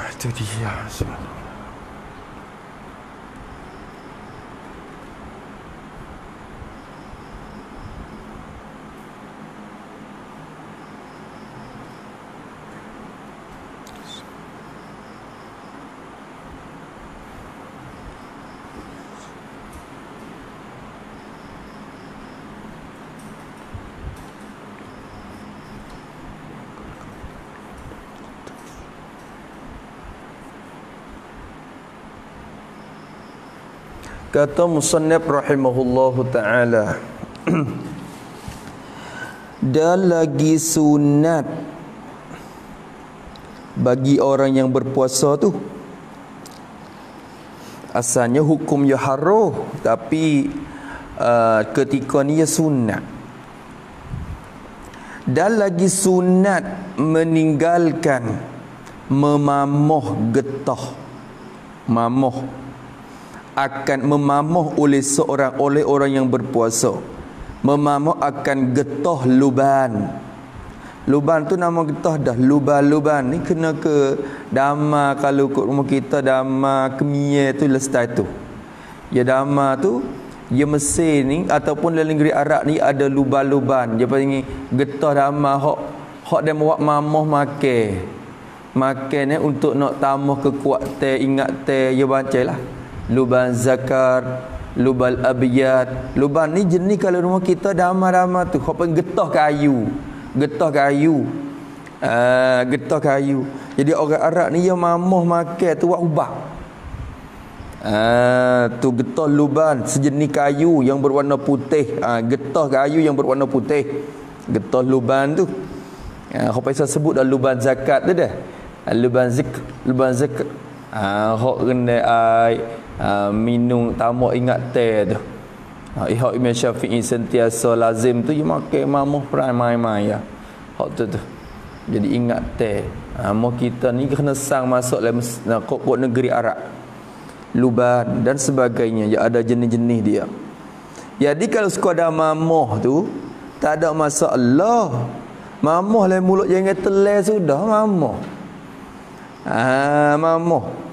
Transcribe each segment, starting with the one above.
Itu dia. Kata musannif rahimahullahu ta'ala, dan lagi sunat bagi orang yang berpuasa tu. Asalnya hukum ya haram, tapi ketika ni ya sunat. Dan lagi sunat meninggalkan memamoh getah. Mamoh akan memamoh oleh orang yang berpuasa. Memamoh akan getah luban. Luban tu nama getah dah. Luban ni kena ke dama. Kalau kat rumah kita dama kemie tu lestai tu. Ya dama tu ya Mesir ni ataupun dalam negeri Arab ni ada luban-luban. Dia panggil getah dama hok dia buat mamoh makan. Makan ni untuk nak tambah kekuatan, ingat ya bacalah. Luban zakar, lubal abiyat. Luban ni jenis kalau rumah kita dama-dama tu hok getah kayu. Getah kayu. Getah kayu. Jadi orang Arab ni dia mamoh makan tu buat ubah. Tu getah luban sejenis kayu yang berwarna putih. Getah kayu yang berwarna putih. Getah luban tu. Hok pasal sebut dah luban zakat tu dah. Luban zikr. Hok kena minum tamak ingat teh tu. Ihak Imam Syafi'i sentiasa lazim tu dia makan mamoh perai mai-mai ya. Hak tu. Jadi ingat teh. Mau kita ni kena sang masuk dalam kok negeri Arab. Luban dan sebagainya. Ya ada jenis-jenis dia. Jadi kalau sekadar mamoh tu tak ada masalah. Mamoh le mulut jangan telan sudah mamoh. Mamoh.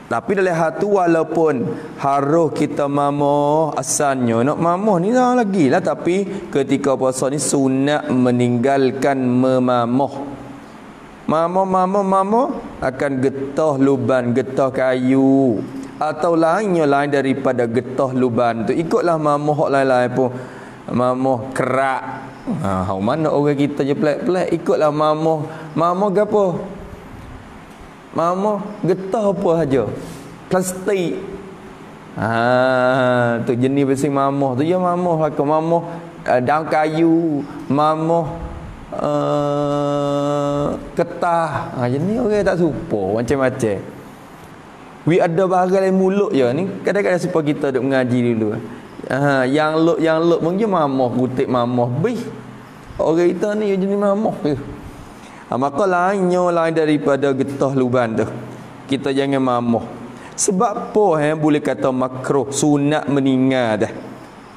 Tapi dalam hatu walaupun harus kita mamoh asalnya nak mamoh ni dah lagi lah, tapi ketika puasa ni sunat meninggalkan memamoh. Mamoh akan getah luban, getah kayu atau lain daripada getah luban tu. Ikutlah mamoh hok lain-lain pun. Mamoh kerak. Mana orang kita je pelik-pelik ikutlah mamoh. Mamoh gapo? Mamoh getah apa saja. Plastik. Tu jenis besi mamoh tu. Ya mamoh lah. Mamoh daun kayu. Mamoh ketah. Jenis orang tak suka. Macam-macam. Ada barang dalam mulut je. Ni kadang-kadang supaya kita duk mengaji dulu. Yang luk pun je mamoh. Kutik mamoh. Bih. Orang kita ni jenis mamoh je. Maka lain daripada getah luban tu. Kita jangan mamoh. Sebab apa boleh kata makruh, sunat meninggal dah.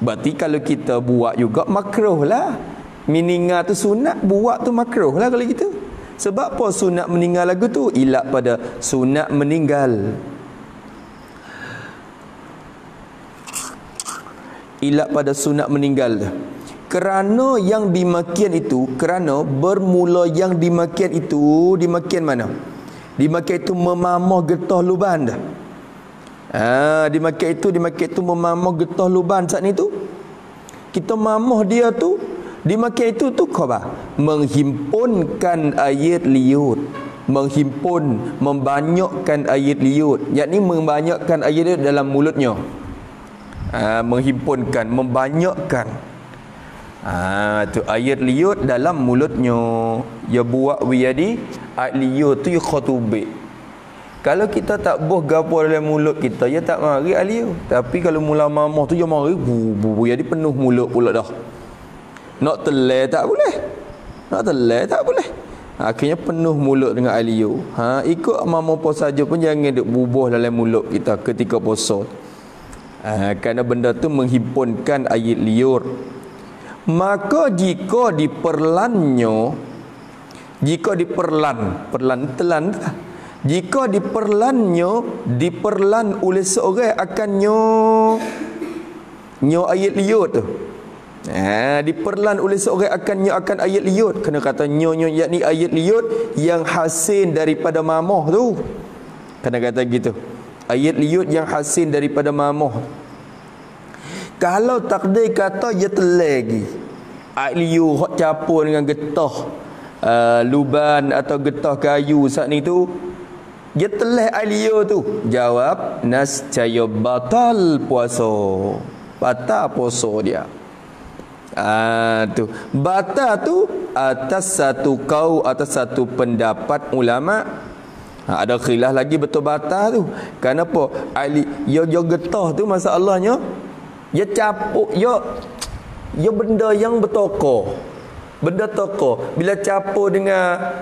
Berarti kalau kita buat juga makruh lah. Meninggal tu sunat, buat tu makruh lah kalau gitu. Sebab apa sunat meninggal lagu tu? Ilat pada sunat meninggal. Ilat pada sunat meninggal. Kerana yang dimakian itu, kerana bermula yang dimakian itu, dimakian mana? Dimakian itu memamoh getah luban dah. Dimakian itu memamoh getah luban saat ni tu. Kita mamoh dia tu, dimakian itu tu apa? Menghimpunkan air liur. Membanyakkan air liur. Yakni membanyakkan air liur dalam mulutnya. Menghimpunkan, membanyakkan. Tu air liur dalam mulutnya. Ya buat wiyadi air liur tu ya khutubik. Kalau kita tak buh gapo dalam mulut kita, ya tak mari air liur. Tapi kalau mula mamoh tu ya mari jadi penuh mulut pula dah. Nak telai tak boleh. Akhirnya penuh mulut dengan air liur. Ikut mamoh apa saja pun jangan duk bubuh dalam mulut kita ketika puasa. Kerana benda tu menghimpunkan air liur. Maka jika diperlan telan. Jika diperlan oleh seorang akan nyo ayat liut tu. Diperlan oleh seorang akan ayat liut. Kena kata nyo yakni ayat liut yang hasil daripada mamoh tu. Kena kata gitu. Ayat liut yang hasil daripada mamoh. Kalau takdir kata dia telagi ayat liut hok campur dengan getah luban atau getah kayu saat ni tu, dia telah ayat liut tu. Jawab nascaya batal puasa. Batal puasa dia. Tu batal tu atas satu pendapat ulama. Ada khilaf lagi betul batal tu. Kenapa? Yo getah tu masalahnya dia capuk yo benda yang bertokor. Benda tokor. Bila capur dengan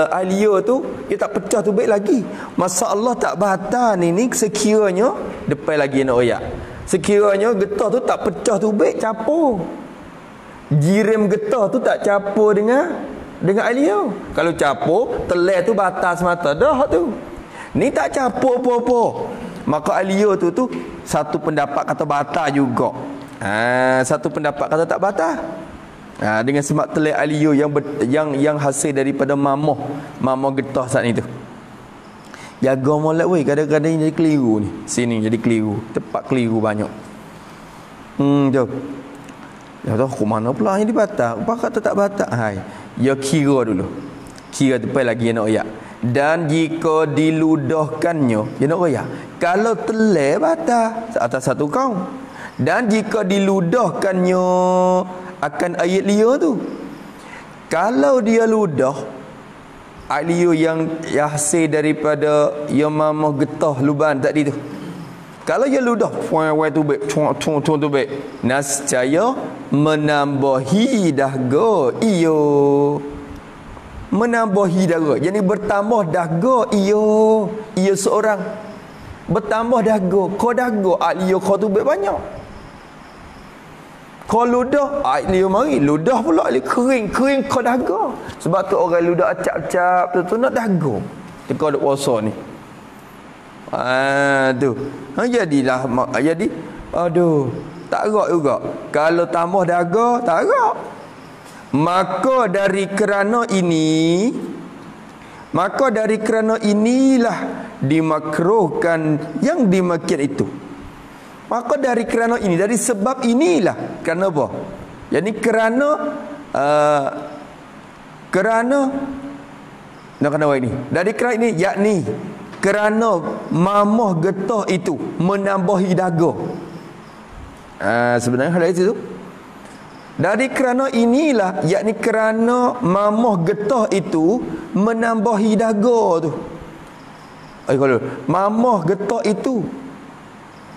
alio tu, dia tak pecah tu baik lagi. Masalah tak batal ni sekiranya depan lagi nak oyak. Sekiranya getah tu tak pecah tu baik capur. Jirim getah tu tak capur dengan alio. Kalau capur, telai tu batal semata dah tu. Ni tak capur apa-apa. Maka alio tu satu pendapat kata batal juga. Satu pendapat kata tak batal. Dengan sebab telai alio yang hasil daripada mamoh getah saat ni tu. Jaga molek weh, kadang-kadang jadi keliru ni. Sini jadi keliru, tepat keliru banyak. Jom. Ya tahu ke mana pula yang dibatal? Apa kata tak batal? Hai. Ya kira dulu. Kira depan lagi yang nak oyak. Dan jika diludahkannya, dia nak oyak. Kalau telai batal atas satu kaum. Dan jika diludahkannya akan ayat liur tu, kalau dia ludah ayat liur yang hasil daripada yang mamah getah luban tadi tu, kalau dia ludah puan tu baik tu baik, nascaya menambahi dahaga iyo, menambahi dahaga, jadi bertambah dahaga iyo seorang, bertambah dahaga kau dahaga ayat liur kau tu baik banyak. Kau ludah, dia mari ludah pula dia kering kau dahaga. Sebab tu orang ludah acap-acap tu nak dahaga. Teka duk puasa ni. Jadilah jadi aduh, tak gerak juga. Kalau tambah dahaga tak gerak. Maka dari kerana inilah dimakruhkan yang dimakian itu. Maka dari kerana ini, dari sebab inilah, kerana apa? Jadi kerana ini. Dari kerana ini, yakni kerana mamah getah itu menambahi dahaga. Sebenarnya hadis itu. Dari kerana inilah, yakni kerana mamah getah itu menambahi dahaga tu. Kalau mamah getah itu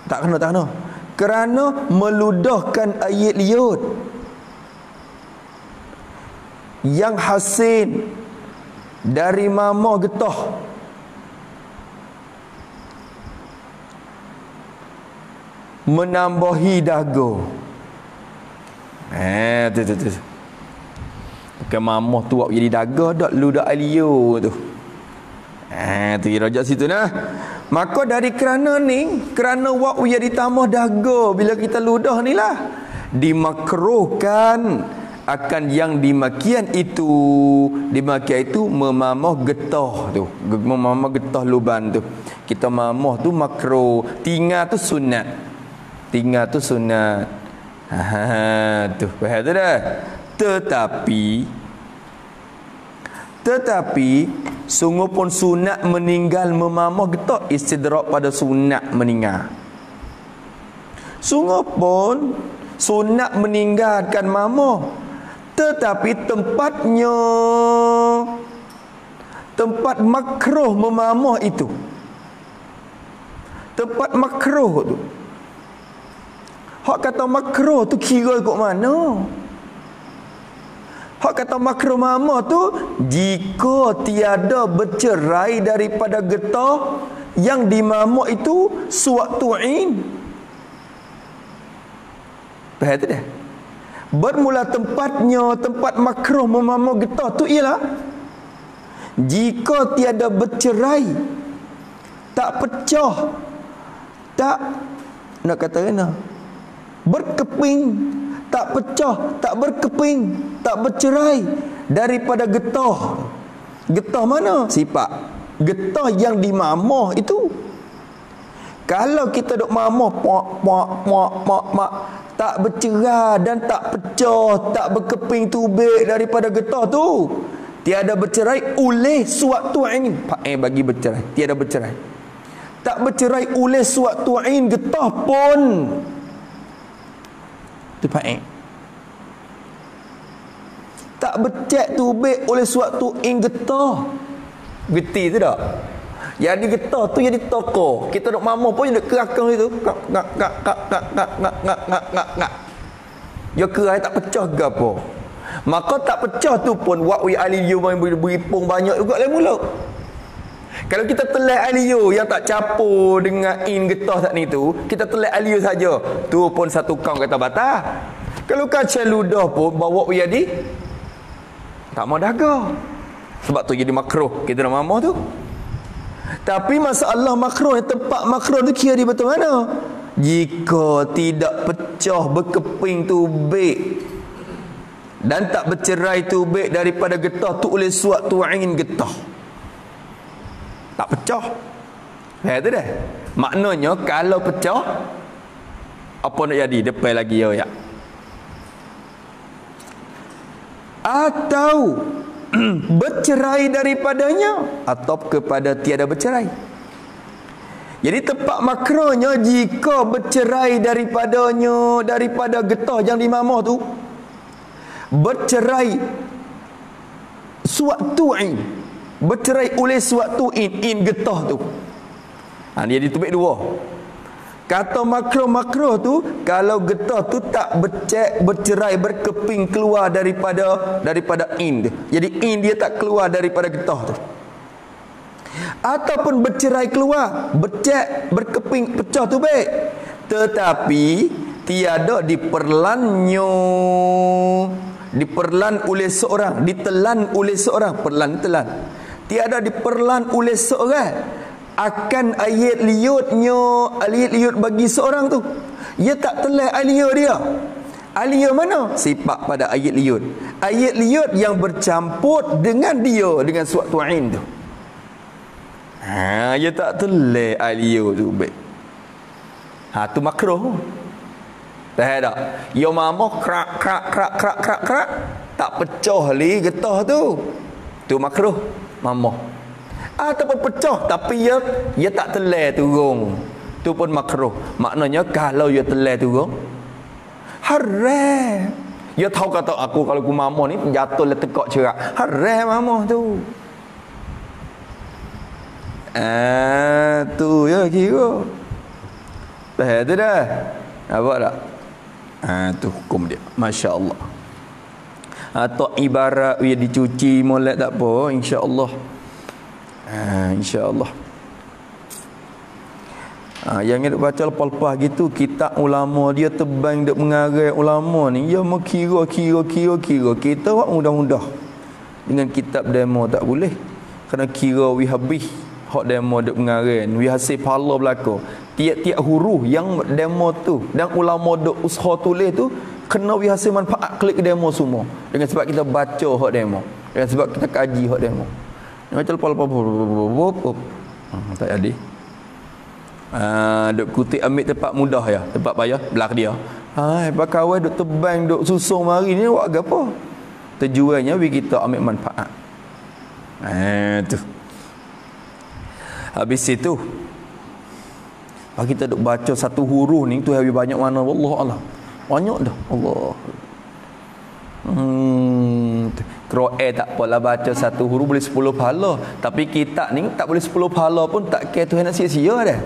tak kena. Kerana meludahkan ayat liut yang hasil dari mamah getah, menambahi dahaga. Tu. Bukan mamah tu jadi dahaga dak ludah ayat liut tu. Tu rajak situ nah. Maka dari kerana wak ia ditambah dahaga bila kita ludah ni lah, dimakruhkan akan yang dimakian itu memamah getah tu, memamah getah luban tu. Kita mamah tu makruh, tinggal tu sunat. Tu faham tu dah. Tetapi sungguh pun sunat meninggal memamah getah, istidrak pada sunat meninggal. Sungguh pun sunat meninggalkan mamah, tetapi tempat makruh memamah itu, tempat makruh tu, hak kata makruh tu kira ikut mana? Hak kata makruh mamah tu jika tiada bercerai daripada getah yang dimamah itu sewaktu in. Faham tu dah? Bermula tempat makruh memamah getah tu ialah Jika tiada bercerai, tak pecah, tak nak kata kena berkeping, tak pecah, tak berkeping, tak bercerai daripada getah. Getah mana? Sifat getah yang dimamah itu. Kalau kita duk mamah mak tak bercerai dan tak pecah, tak berkeping tubik daripada getah tu, tiada bercerai oleh suatu ain. Bagi bercerai, tiada bercerai. Tak bercerai oleh suatu ain getah pun. Tu tak becek tubik oleh suatu ain getah. Geti tu tak? Jadi getah tu jadi toko. Kita duk mamah pun jadi kerakang itu. Ngak. Ya kerai tak pecah ke apa? Maka tak pecah tu pun wa'wi aliyu beripung banyak juga lah mula. Kalau kita telai aliyu yang tak capur dengan in getah tak ni tu, kita telai aliyu saja, tu pun satu kaum kata batal. Kalau kacau ludah pun bawa jadi tak mau daga. Sebab tu jadi makruh kita nak mamah tu. Tapi masalah makruh, tempat makruh tu kira di betul mana? Jika tidak pecah berkeping tubik dan tak bercerai tubik daripada getah tu oleh suatu ain getah, tak pecah. Tu dah. Maknanya kalau pecah, apa nak jadi? Depan lagi ya. Atau bercerai daripadanya, atau kepada tiada bercerai. Jadi tempat makronya jika bercerai daripadanya, daripada getah yang dimamah tu, bercerai suatu ain, bercerai oleh suatu in getah tu. Dia ditubik dua. Kata makro tu, kalau getah tu tak bercerai berkeping keluar daripada in. Jadi in dia tak keluar daripada getah tu. Ataupun bercerai keluar, berkeping pecah tu baik. Tetapi tiada diperlan oleh seorang, ditelan oleh seorang, telan. Tiada diperlan oleh seorang akan ayat liut bagi seorang tu. Ia tak telan alia dia. Alia mana? Sifat pada ayat liut. Ayat liut yang bercampur dengan dia, dengan suatu ain tu. Ia tak telan alia tu baik. Tu makruh. Dah tak? Ia mamah krak tak pecah li getah tu. Tu makruh mamah. Ataupun pecah tapi ia tak telan turun, tu pun makruh. Maknanya kalau ia telan turun haram. Ia tahu kata aku kalau aku mamah ni jatuh le tekak cerak, haram mamah tu. Tu ya kira dah tu dah. Nampak tak? Tu hukum dia. Masya-Allah. Atau ibarat ia dicuci molek tak apa, insya-Allah. InsyaAllah. Yang duk baca lepas-lepas gitu, kitab ulama dia tebang duk mengarang ulama ni, dia mau kira. Kita buat mudah-mudah dengan kitab demo tak boleh. Kena kira wi habis hak demo duk mengarang, wi hasil pahala belaka. Tiap-tiap huruf yang demo tu dan ulama duk usaha tulis tu kena wi hasil manfaat klik demo semua. Dengan sebab kita baca hak demo, dengan sebab kita kaji hak demo. Macam lepas tak jadi. Duk kutip ambil tempat mudah ya, tempat payah belak dia. Kawan duk tebang duk susung mari ni buat apa? Tujuannya bagi kita ambil manfaat. Tu. Habis itu bagi kita duk baca satu huruf ni tu habis banyak mana wallah. Banyak dah Allah. Qur'an tak apalah baca satu huruf boleh 10 pahala, tapi kitab ni tak boleh 10 pahala pun tak kira Tuhan nak sia-sia dah.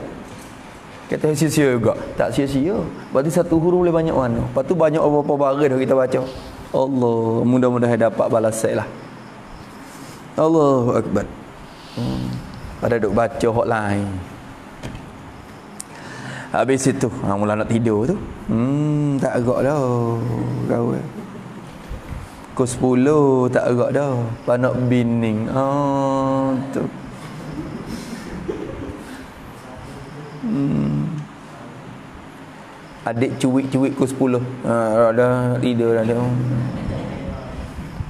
Kata sia-sia juga, tak sia-sia. Berarti satu huruf boleh banyak mana. Lepas tu banyak apa-apa barang dah kita baca. Allah, mudah-mudahan dapat balasan lah. Allahu akbar. Pada duk baca hak lain. Habis itu mula nak tidur tu. Tak agak dah kawan. Pukul 10 tak agak dah. Panak bining. tu. Adik cuik-cuik pukul 10. Ada leader dah dia.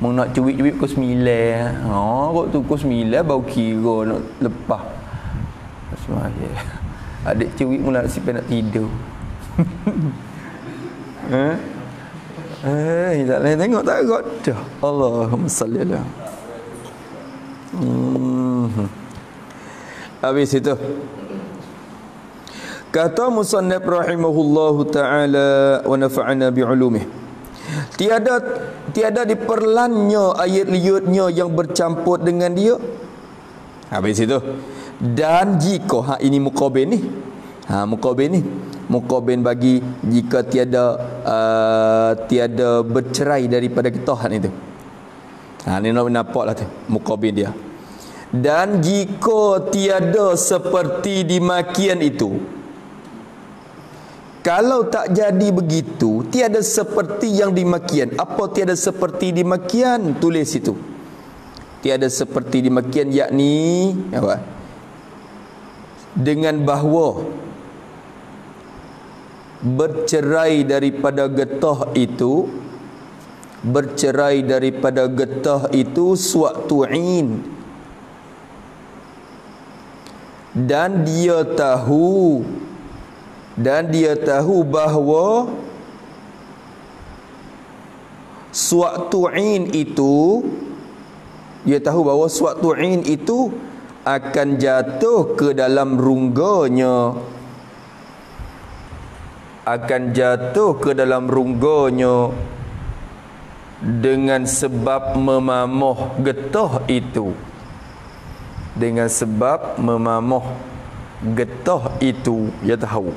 Mau nak cuik-cuik pukul 9. Kok tu pukul 9 baru kira nak lepas. Semaya. Adik cuik mula siap nak tidur. Tak lain tengok tak kot dah. Allahumma salli ala. Habis itu kata musannaf rahimahullahu taala wa nafa'ana bi'ulumih, tiada diperlannya ayat liutnya yang bercampur dengan dia. Habis itu, dan jika ini muqabil ni, muqabil bagi jika tiada bercerai daripada ketahan itu. Ni nak nampaklah tu muqabil dia. Dan jika tiada seperti dimakian itu, kalau tak jadi begitu, tiada seperti yang dimakian. Apa tiada seperti dimakian? Tulis itu. Tiada seperti dimakian, yakni apa? Dengan bahawa bercerai daripada getah itu, suatu'in, dan dia tahu bahawa suatu'in itu, akan jatuh ke dalam rungganya, dengan sebab memamoh getah itu, dia tahu.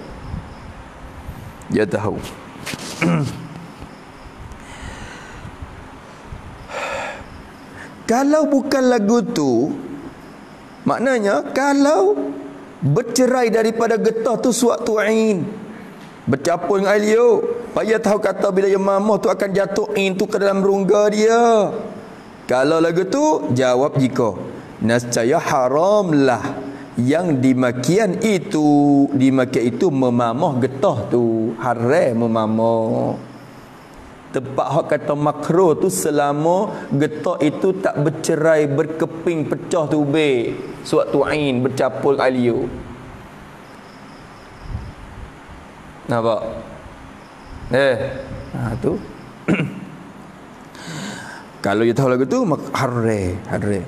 Kalau bukan lagu tu, maknanya kalau bercerai daripada getah tu suatu ain, bercampur dengan air liur, payah tahu kata bila dia mamah tu akan jatuh ain tu ke dalam rongga dia. Kalau lagu tu, jawab jika nescaya haramlah yang dimakian itu memamah getah tu, haram memamah. Tempat hak kata makruh tu selama getah itu tak bercerai, berkeping, pecah tu be, suatu ain bercampur air liur. Nampak? Tu. Kalau dia tahu lagu tu haram.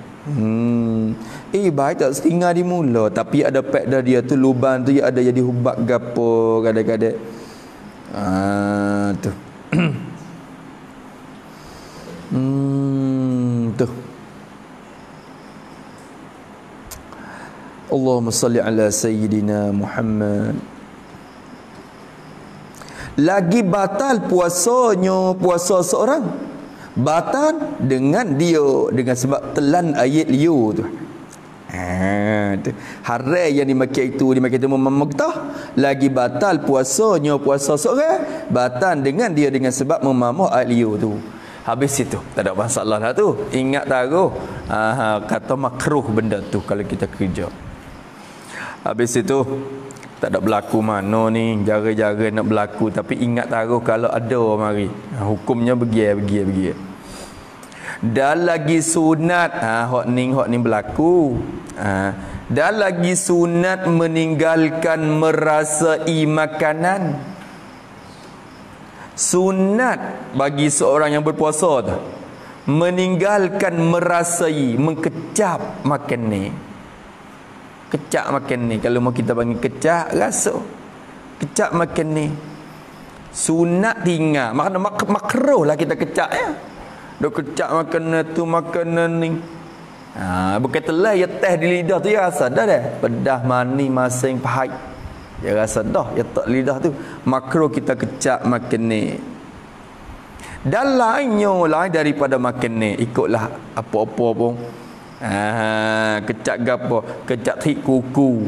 Baik tak setinggal di mula, tapi ada pek dah dia tu, lubang tu ada jadi hubak gapo kadang-kadang. Tu. Tu. Allahumma salli ala sayyidina Muhammad. Lagi batal puasa seorang, batal dengan sebab telan ayat liur tu. Haram yang dimakai itu memamah, lagi batal puasa seorang, batal dengan sebab memamah ayat liur tu. Habis itu tak ada masalah lah tu. Ingat taruh kata makruh benda tu kalau kita kerja. Habis itu tak ada berlaku mana ni, jara-jara nak berlaku, tapi ingat taruh kalau ada orang mari, hukumnya begini. Dan lagi sunat, hak ni berlaku. Dan lagi sunat meninggalkan merasai makanan. Sunat bagi seorang yang berpuasa tu meninggalkan merasai, mengkecap makan ni. Kecap makan ni, kalau mau kita panggil kecap rasa. Kecap makan ni. Sunat tinggal. Makruh lah kita kecap ya. Dok kecap makanan tu, makanan ni. Bukan telah ya teh di lidah tu ya rasa dah. Pedas, manis, masing, pahit. Ya rasa dah, ya tak lidah tu. Makruh kita kecap makan ni. Dan lain daripada makan ni, ikutlah apa-apa pun. Kecap gapo? Kecap tik kuku.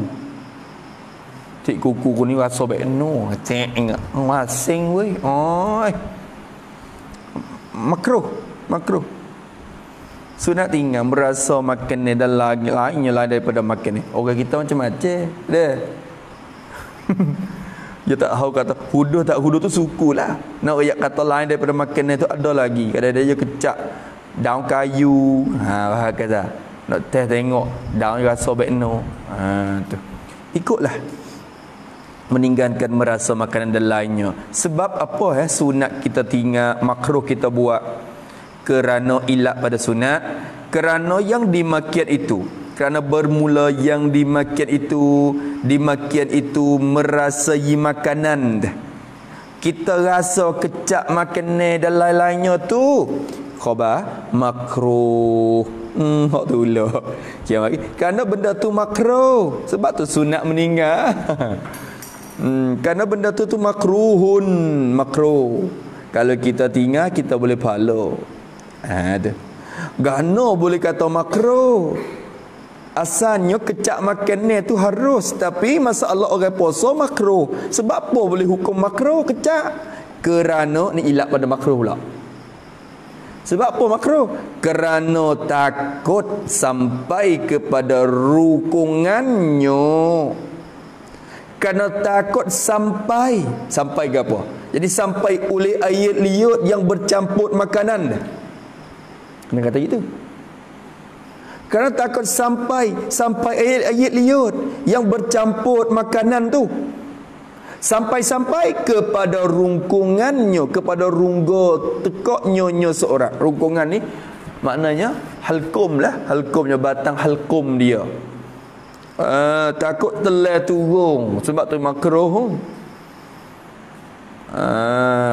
Tik kuku ni rasa baik no. Tengok masing weh. Makruh. Sunat tinggal merasa makan ni dan lainnya lah daripada makan ni. Orang kita macam-macam dah. Dia tak tahu kata huduh tak huduh tu suku lah. Nak ayat kata lain daripada makan ni tu ada lagi. Kadang-kadang dia kecak daun kayu. Bahasa kata. Nak test tengok daun rasa bekno. Tu. Ikutlah. Meninggalkan merasa makanan dan lainnya. Sebab apa sunat kita tinggal, makruh kita buat? Kerana ilat pada sunat, kerana yang dimakan itu, kerana bermula yang dimakan itu merasai makanan. Kita rasa kecap makanan dan lain-lainnya tu khabar makruh. Hak tu lah. Kerana benda tu makruh. Sebab tu sunat meninggal. Kerana benda tu makruh. Kalau kita tinggal kita boleh pahala. Tu. Gano boleh kata makruh. Asalnya kecak makan ni tu harus, tapi masalah orang puasa makruh. Sebab apa boleh hukum makruh kecak? Kerana ni ilat pada makruh pula. Sebab apa makruh? Kerana takut sampai kepada rukungannya. Kerana takut sampai ke apa? Jadi sampai oleh air liut yang bercampur makanan. Kena kata gitu. Kerana takut sampai ayat liut yang bercampur makanan tu. Sampai kepada rungkungannya, kepada rungga tekaknya seorang. Rungkungan ni maknanya halkum lah. Halkumnya batang halkum dia. Takut telah turun. Sebab tu makruh.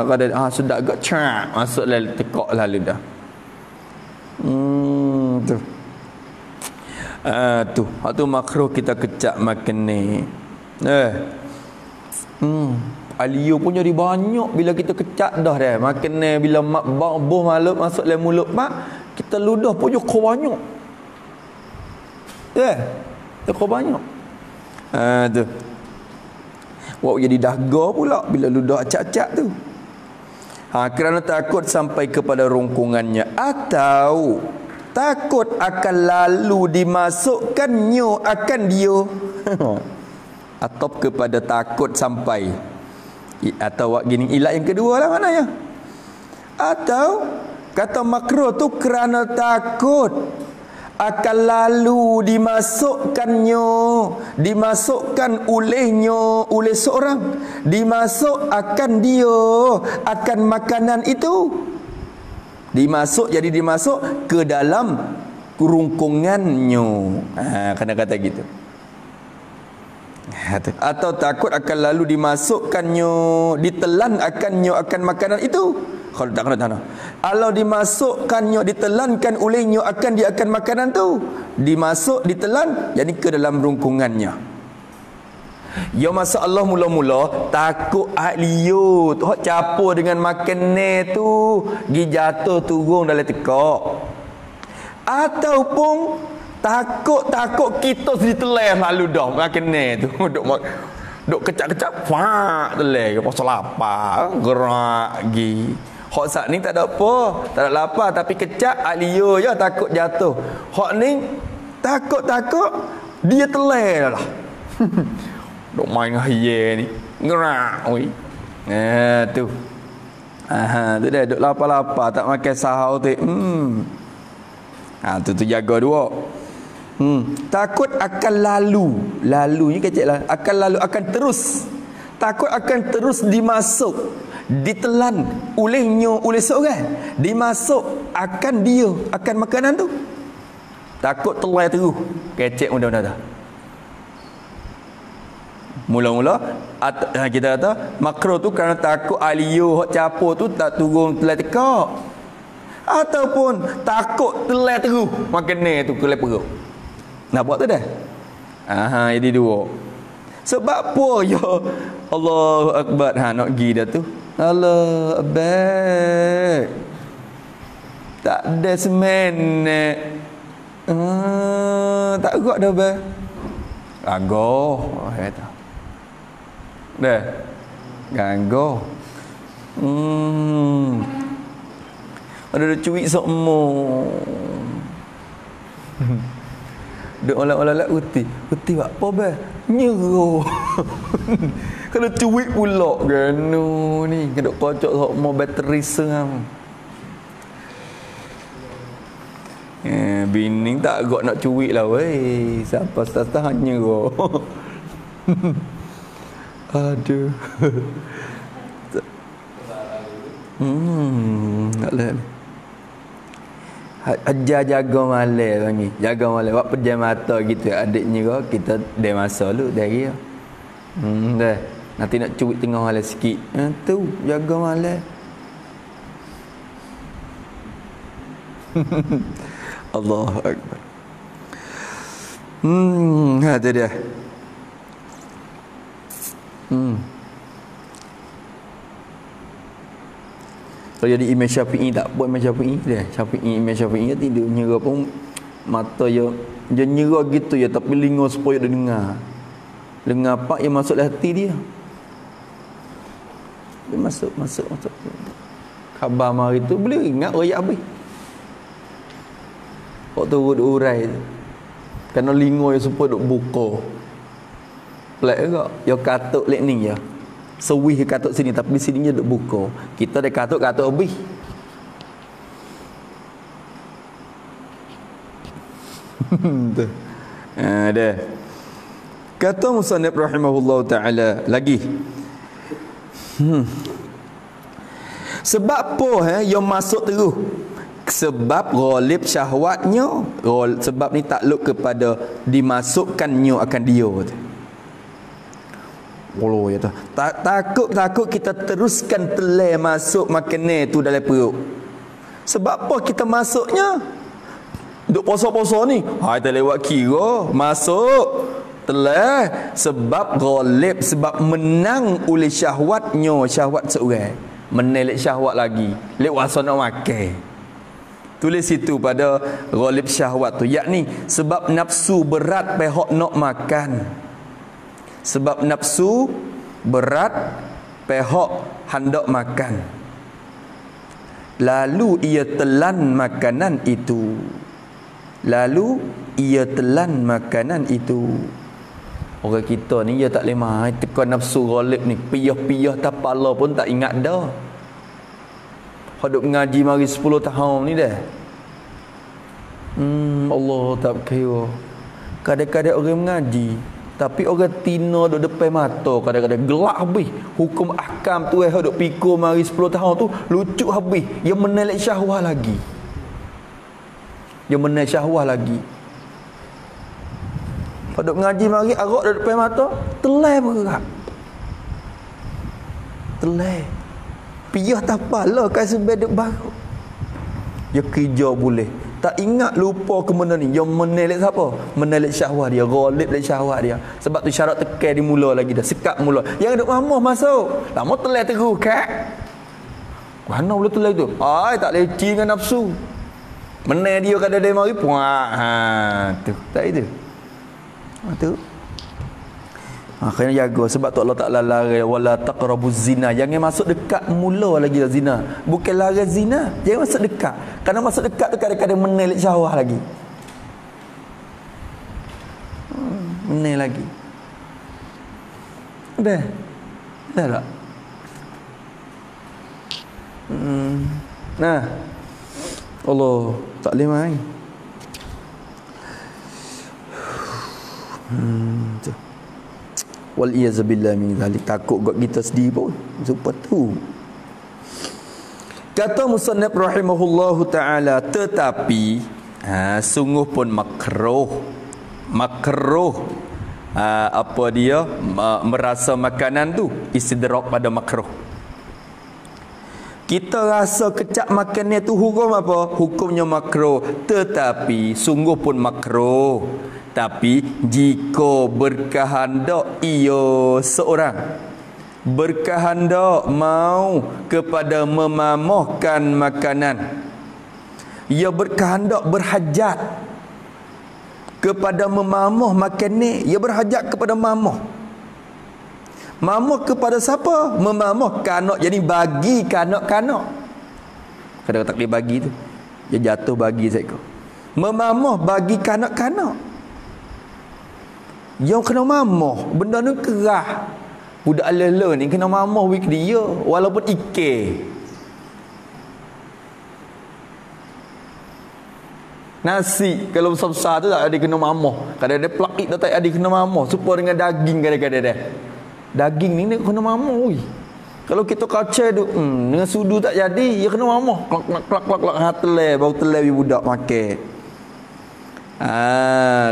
Kadang sedap agak cak masuk lalu tekak lalu dah. Tu. Hak tu makruh kita kecak makan ni. Alio pun jadi banyak bila kita kecak dah makan ni bila mak buh malut masuk dalam mulut mak, kita ludah pun kau banyak. Kau banyak. Tu. Wak jadi dahaga pula bila ludah acak-acak tu. Kerana takut sampai kepada rungkungannya, atau takut akan lalu dimasukkannya akan dia. Atau kepada takut sampai, atau gini ilat yang kedua lah maknanya. Atau kata makruh tu kerana takut akan lalu dimasukkan oleh seorang, dimasuk akan dia akan makanan itu, dimasuk ke dalam rungkungannya. Kena kata gitu. Atau takut akan lalu dimasukkannya, ditelan akan makanan itu. Kalau tak kena. Kalau dimasukkannya, ditelankan olehnya akan makanan tu, ditelan jadi ke dalam rungkungannya. Ya masalah mula-mula takut liut hok campur dengan makanan tu gi jatuh turun dalam tekak. Ataupun takut kita ditelan lalu dah makanan tu duk kecak-kecak telan pasal lapar gerak gi. Hak sak ni tak ada apa, tak ada lapar tapi kecak liut je takut jatuh. Hak ni takut dia telan lah. Duk main dengan hiye ni. Gerak oi. Tu. Tu dah duk lapar-lapar tak makan sahur tu. Tu jaga dua. Takut akan lalu ni kecil lah. Akan lalu, akan terus. Takut akan terus dimasuk, ditelan oleh seorang, dimasuk akan dia akan makanan tu. Takut telan terus. Kecil mudah-mudahan dah. Mula-mula kita kata makruh tu kerana takut alio hok capur tu tak turun telan tekak, ataupun takut telan terus makanan tu ke perut. Nak buat tu dah. Jadi dua. Sebab apa ya Allahu akbar nak pergi dah tu. Allah abad. Tak ada semen. Tak gerak dah bah. Gagoh kata. Dah. Gagoh. Ada cuik sokmo. Duk olah-olah uti buat apa bah? Nyero. Kalau cuik pula kan ni kena kocok sok mau bateri seram. Bini tak agak nak cuik lah weh. Siapa setah nyero. Aduh. Tak lah. Ajar jaga malam ni. Jaga malam. Buat pejam mata gitu. Adiknya kau kita dah masa lu dari dia. Dah. Nanti nak cuik tengah malam sikit. Tu jaga malam. Allahu Akbar. Ada dia. Kalau jadi Imam Syafi'i tak buat Imam Syafi'i dia. Imam Syafi'i dia tidur nyerah pun mata dia nyerah gitu ya, tapi lingo supaya dia dengar. Dengar apa yang masuk dalam hati dia. Dia masuk. Khabar mari tu boleh ingat royak habis. Kok turut urai tu. Kerana lingo yang supaya duk buka. Pelik juga. Ya katuk lek ni ya. Sewih katuk sini tapi sini dia duk buka. Kita dah katuk habis. Ada. Kata musannif rahimahullah taala lagi. Sebab apa yang masuk terus? Sebab ghalib syahwatnya. Sebab ni takluk kepada dimasukkannya akan dia. Allah ya tu. Takut kita teruskan telai masuk makanan tu dalam perut. Sebab apa kita masuknya? Duk poso-poso ni. Kita lewat kira masuk telai sebab ghalib, sebab menang oleh syahwatnya, syahwat seorang. Menang lek syahwat lagi. Lek wasa nak makan. Tulis situ pada ghalib syahwat tu, yakni sebab nafsu berat pihak nak makan. Sebab nafsu berat pihak hendak makan. Lalu ia telan makanan itu. Orang kita ni dia tak boleh mai tekan nafsu ghalib ni. Piyah-piyah tapala pun tak ingat dah. Hidup ngaji mari 10 tahun ni dah. Allah tak kira. Kadang-kadang orang mengaji tapi orang tina duduk depan mata, kadang-kadang gelap habis. Hukum ahkam tu duk pikir mari 10 tahun tu lucu habis. Yang menelak syahwat lagi. Duk ngaji mari arak duduk depan mata, telai berat. Telai. Piyah tapala kan sebab duk baru. Dia kerja boleh. Tak ingat lupa ke mana ni. Yang menelik siapa? Menelik syahwat dia. Ghalib lek syahwat dia. Sebab tu syarat tekan di mula lagi dah. Sekat mula. Yang duk mamah masuk. Lama telai terus kat. Mana boleh telai tu? Tak leci dengan nafsu. Menel dia kada dia mari puak. Tu. Tak itu. Tu. Kena jaga sebab tu Allah Taala larang wala taqrabuz zina. Jangan masuk dekat mula lagi dah zina. Bukan larang zina, jangan masuk dekat. Kerana masuk dekat tu kadang-kadang menelik syahwat lagi. Menel lagi. Dah tak? Nah. Allah tak boleh main. Tu. Wal iyazabillah min zalik. Takut buat kita sedih pun supaya tu. Kata musannif rahimahullahu taala, tetapi sungguh pun makruh apa dia merasa makanan tu istidrak pada makruh. Kita rasa kecap makannya tu hukum apa? Hukumnya makruh. Tetapi sungguh pun makruh. Tapi jika berkehendak ia seorang berkehendak mau kepada memamahkan makanan, ia berkehendak berhajat kepada memamah makanan, ia berhajat kepada mamah. Mamah kepada siapa? Memamah kanak, jadi bagi kanak-kanak. Kadang-kadang tak boleh bagi tu, dia jatuh bagi seekor. Memamoh bagi kanak-kanak. Yang kena mamoh, benda ni kerah. Budak ala-ala ni kena mamoh wik dia walaupun ike. Nasi kalau besar-besar tu tak ada kena mamoh. Kadang-kadang plak tak ada kena mamoh. Supaya dengan daging kadang-kadang. Daging ni dia kena mamoh. Kalau kita kacau tu, dengan sudu tak jadi, dia kena mamoh. Klak ha telai, bau telai budak makan.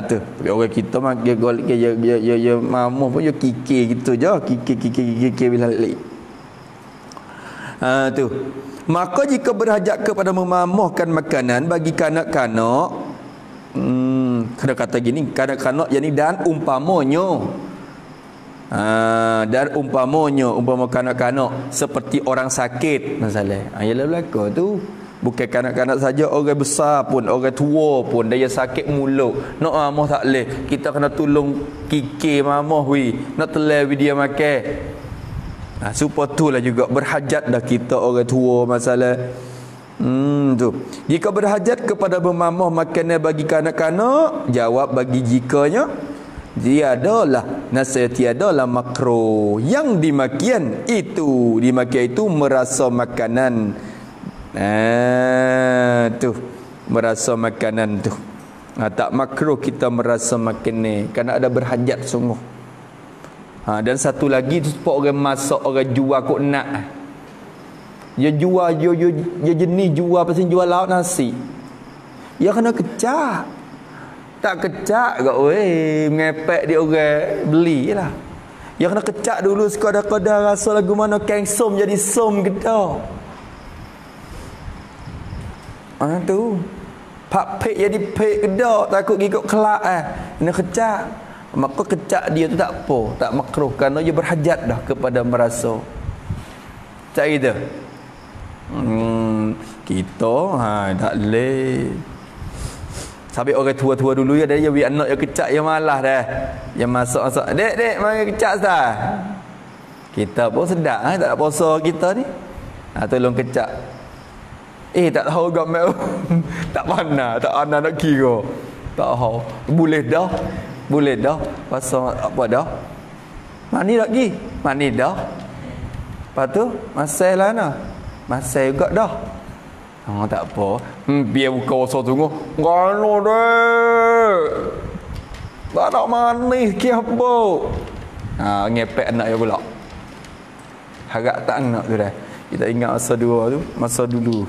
Tu. Orang kita makan golek ya mamoh pun ya kikir gitu je. Kikir bila lek. Tu. Maka jika berhajat kepada memamohkan makanan bagi kanak-kanak, kena kata gini, kanak-kanak yani dan umpamanya. Dan umpama kanak-kanak seperti orang sakit masalah. Ialah belaka tu. Bukan kanak-kanak saja, orang besar pun, orang tua pun dia sakit mulut. Nak mamoh tak leh. Kita kena tolong kikir mamoh wi. Nak telai dia makan. Supaya itulah juga berhajat dah kita orang tua masalah. Tu. Jika berhajat kepada memamoh makanan bagi kanak-kanak, jawab bagi jikanya tiadalah nasihat tiadalah makruh. Yang dimakian itu merasa makanan. Tu merasa makanan tu. Tak makruh kita merasa makanan kerana ada berhajat sungguh. Dan satu lagi tu supaya orang masak, orang jual kok nak. Dia jual dia jenis jual pasal jual lauk nasi. Dia kena kecak. Tak kecak kau ngepek dia orang beli lah. Dia kena kecak dulu sekadar-kadar rasa lagu mana keng som jadi som kita. Tu. Pak pek jadi pek kedak, takut gigit kelak Kena kecak. Maka kecak dia tu tak apa, tak makruh kerana dia berhajat dah kepada merasa. Tak gitu. Kita tak leh. Sampai orang tua-tua dulu ya dia biar anak dia kecak dia malas dah. Dia masak-masak. Dek, mari kecak sah. Kita pun sedap tak ada puasa kita ni. Tolong kecak. Tak tahu gambar. Tak pandai, tak ana nak kira. Tak tahu. Boleh dah. Pasal apa dah? Mani tak pergi? Mani dah. Lepas tu, masai lah nak. Masai juga dah. Tak apa. Biar buka wasa tunggu. Gano dek. Tak nak manis ke apa? Ngepek anak dia pula. Harap tak anak tu dah. Kita ingat masa dulu.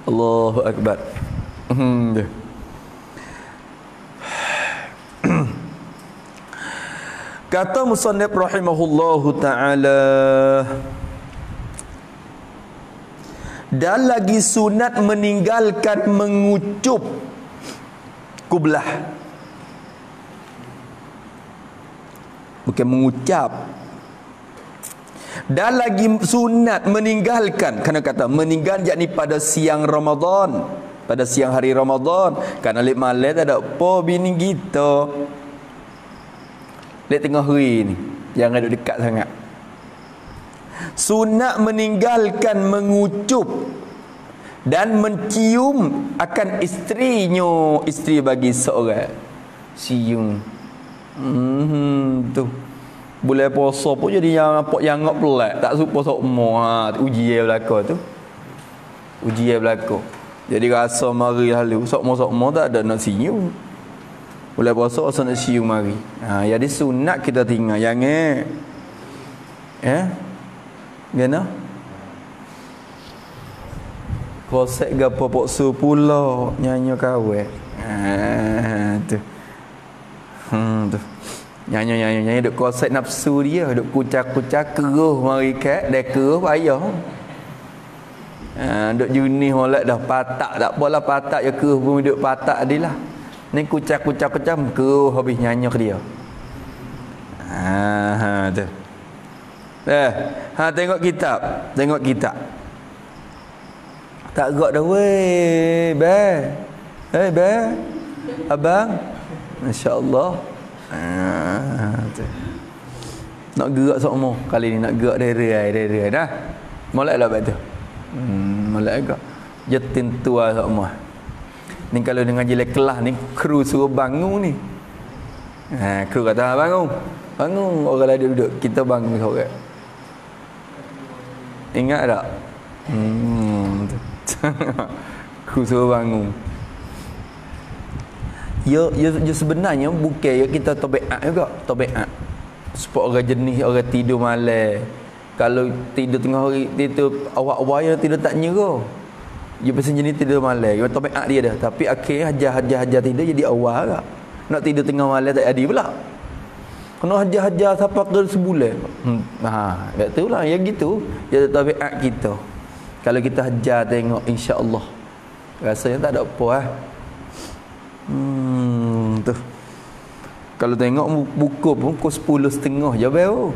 Allahu Akbar. Kata musannif rahimahullahu ta'ala, dan lagi sunat meninggalkan mengucup kublah. Bukan mengucap. Dan lagi sunat meninggalkan, kerana kata meninggal yakni pada siang Ramadan, pada siang hari Ramadan. Kerana lek malam tak ada apa bini kita. Lek tengah hari ni, jangan duduk dekat sangat. Sunat meninggalkan mengucup dan mencium akan isterinya, isteri bagi seorang. Cium. Tu. Boleh puasa pun jadi yang apa yang ngap pelak, tak suka sokmo. Ujian belaka tu. Ujian belaka. Jadi rasa mari lalu sokmo tak ada nak cium. Boleh puasa asal nak cium mari. Jadi sunat kita tinggal jangan. Gana? Kosek gapo pok su pula nyanyi kawe. Tu. Tu. Nyanyi duk kosek nafsu dia, duk kucak-kucak keruh mari kat, dah keruh payah. Duk junih molek dah patak tak apalah patak ya keruh pun duk patak dia lah. Ni kucak-kucak keruh habis nyanyi ke dia. Tu. Tengok kitab. Tak gerak dah weh, be. Abang. Masya-Allah. Nak gerak sokmo. Kali ni nak gerak dari dah. Molek lah betul. Molek agak. Jetin tua sokmo. Ni kalau dengan jilai kelas ni, kru suruh bangun ni. Kru kata bangun. Bangun, orang lain duduk, kita bangun orang. Ingat tak? Kru suruh bangun. Ya sebenarnya bukan ya kita tabiat juga, tabiat. Supaya orang jenis orang tidur malam. Kalau tidur tengah hari, tidur awak-awak yang tidur tak nyerah. Dia pasal jenis tidur malam. Dia tabiat dia dah. Tapi akhirnya hajar tidur jadi awal tak. Nak tidur tengah malam tak ada pula. Kena hajar sampai ke sebulan. Tak tahu lah yang gitu. Jadi tabiat kita. Kalau kita hajar tengok insya-Allah. Rasanya tak ada apa tu. Kalau tengok buku pun pukul 10.30 je baru.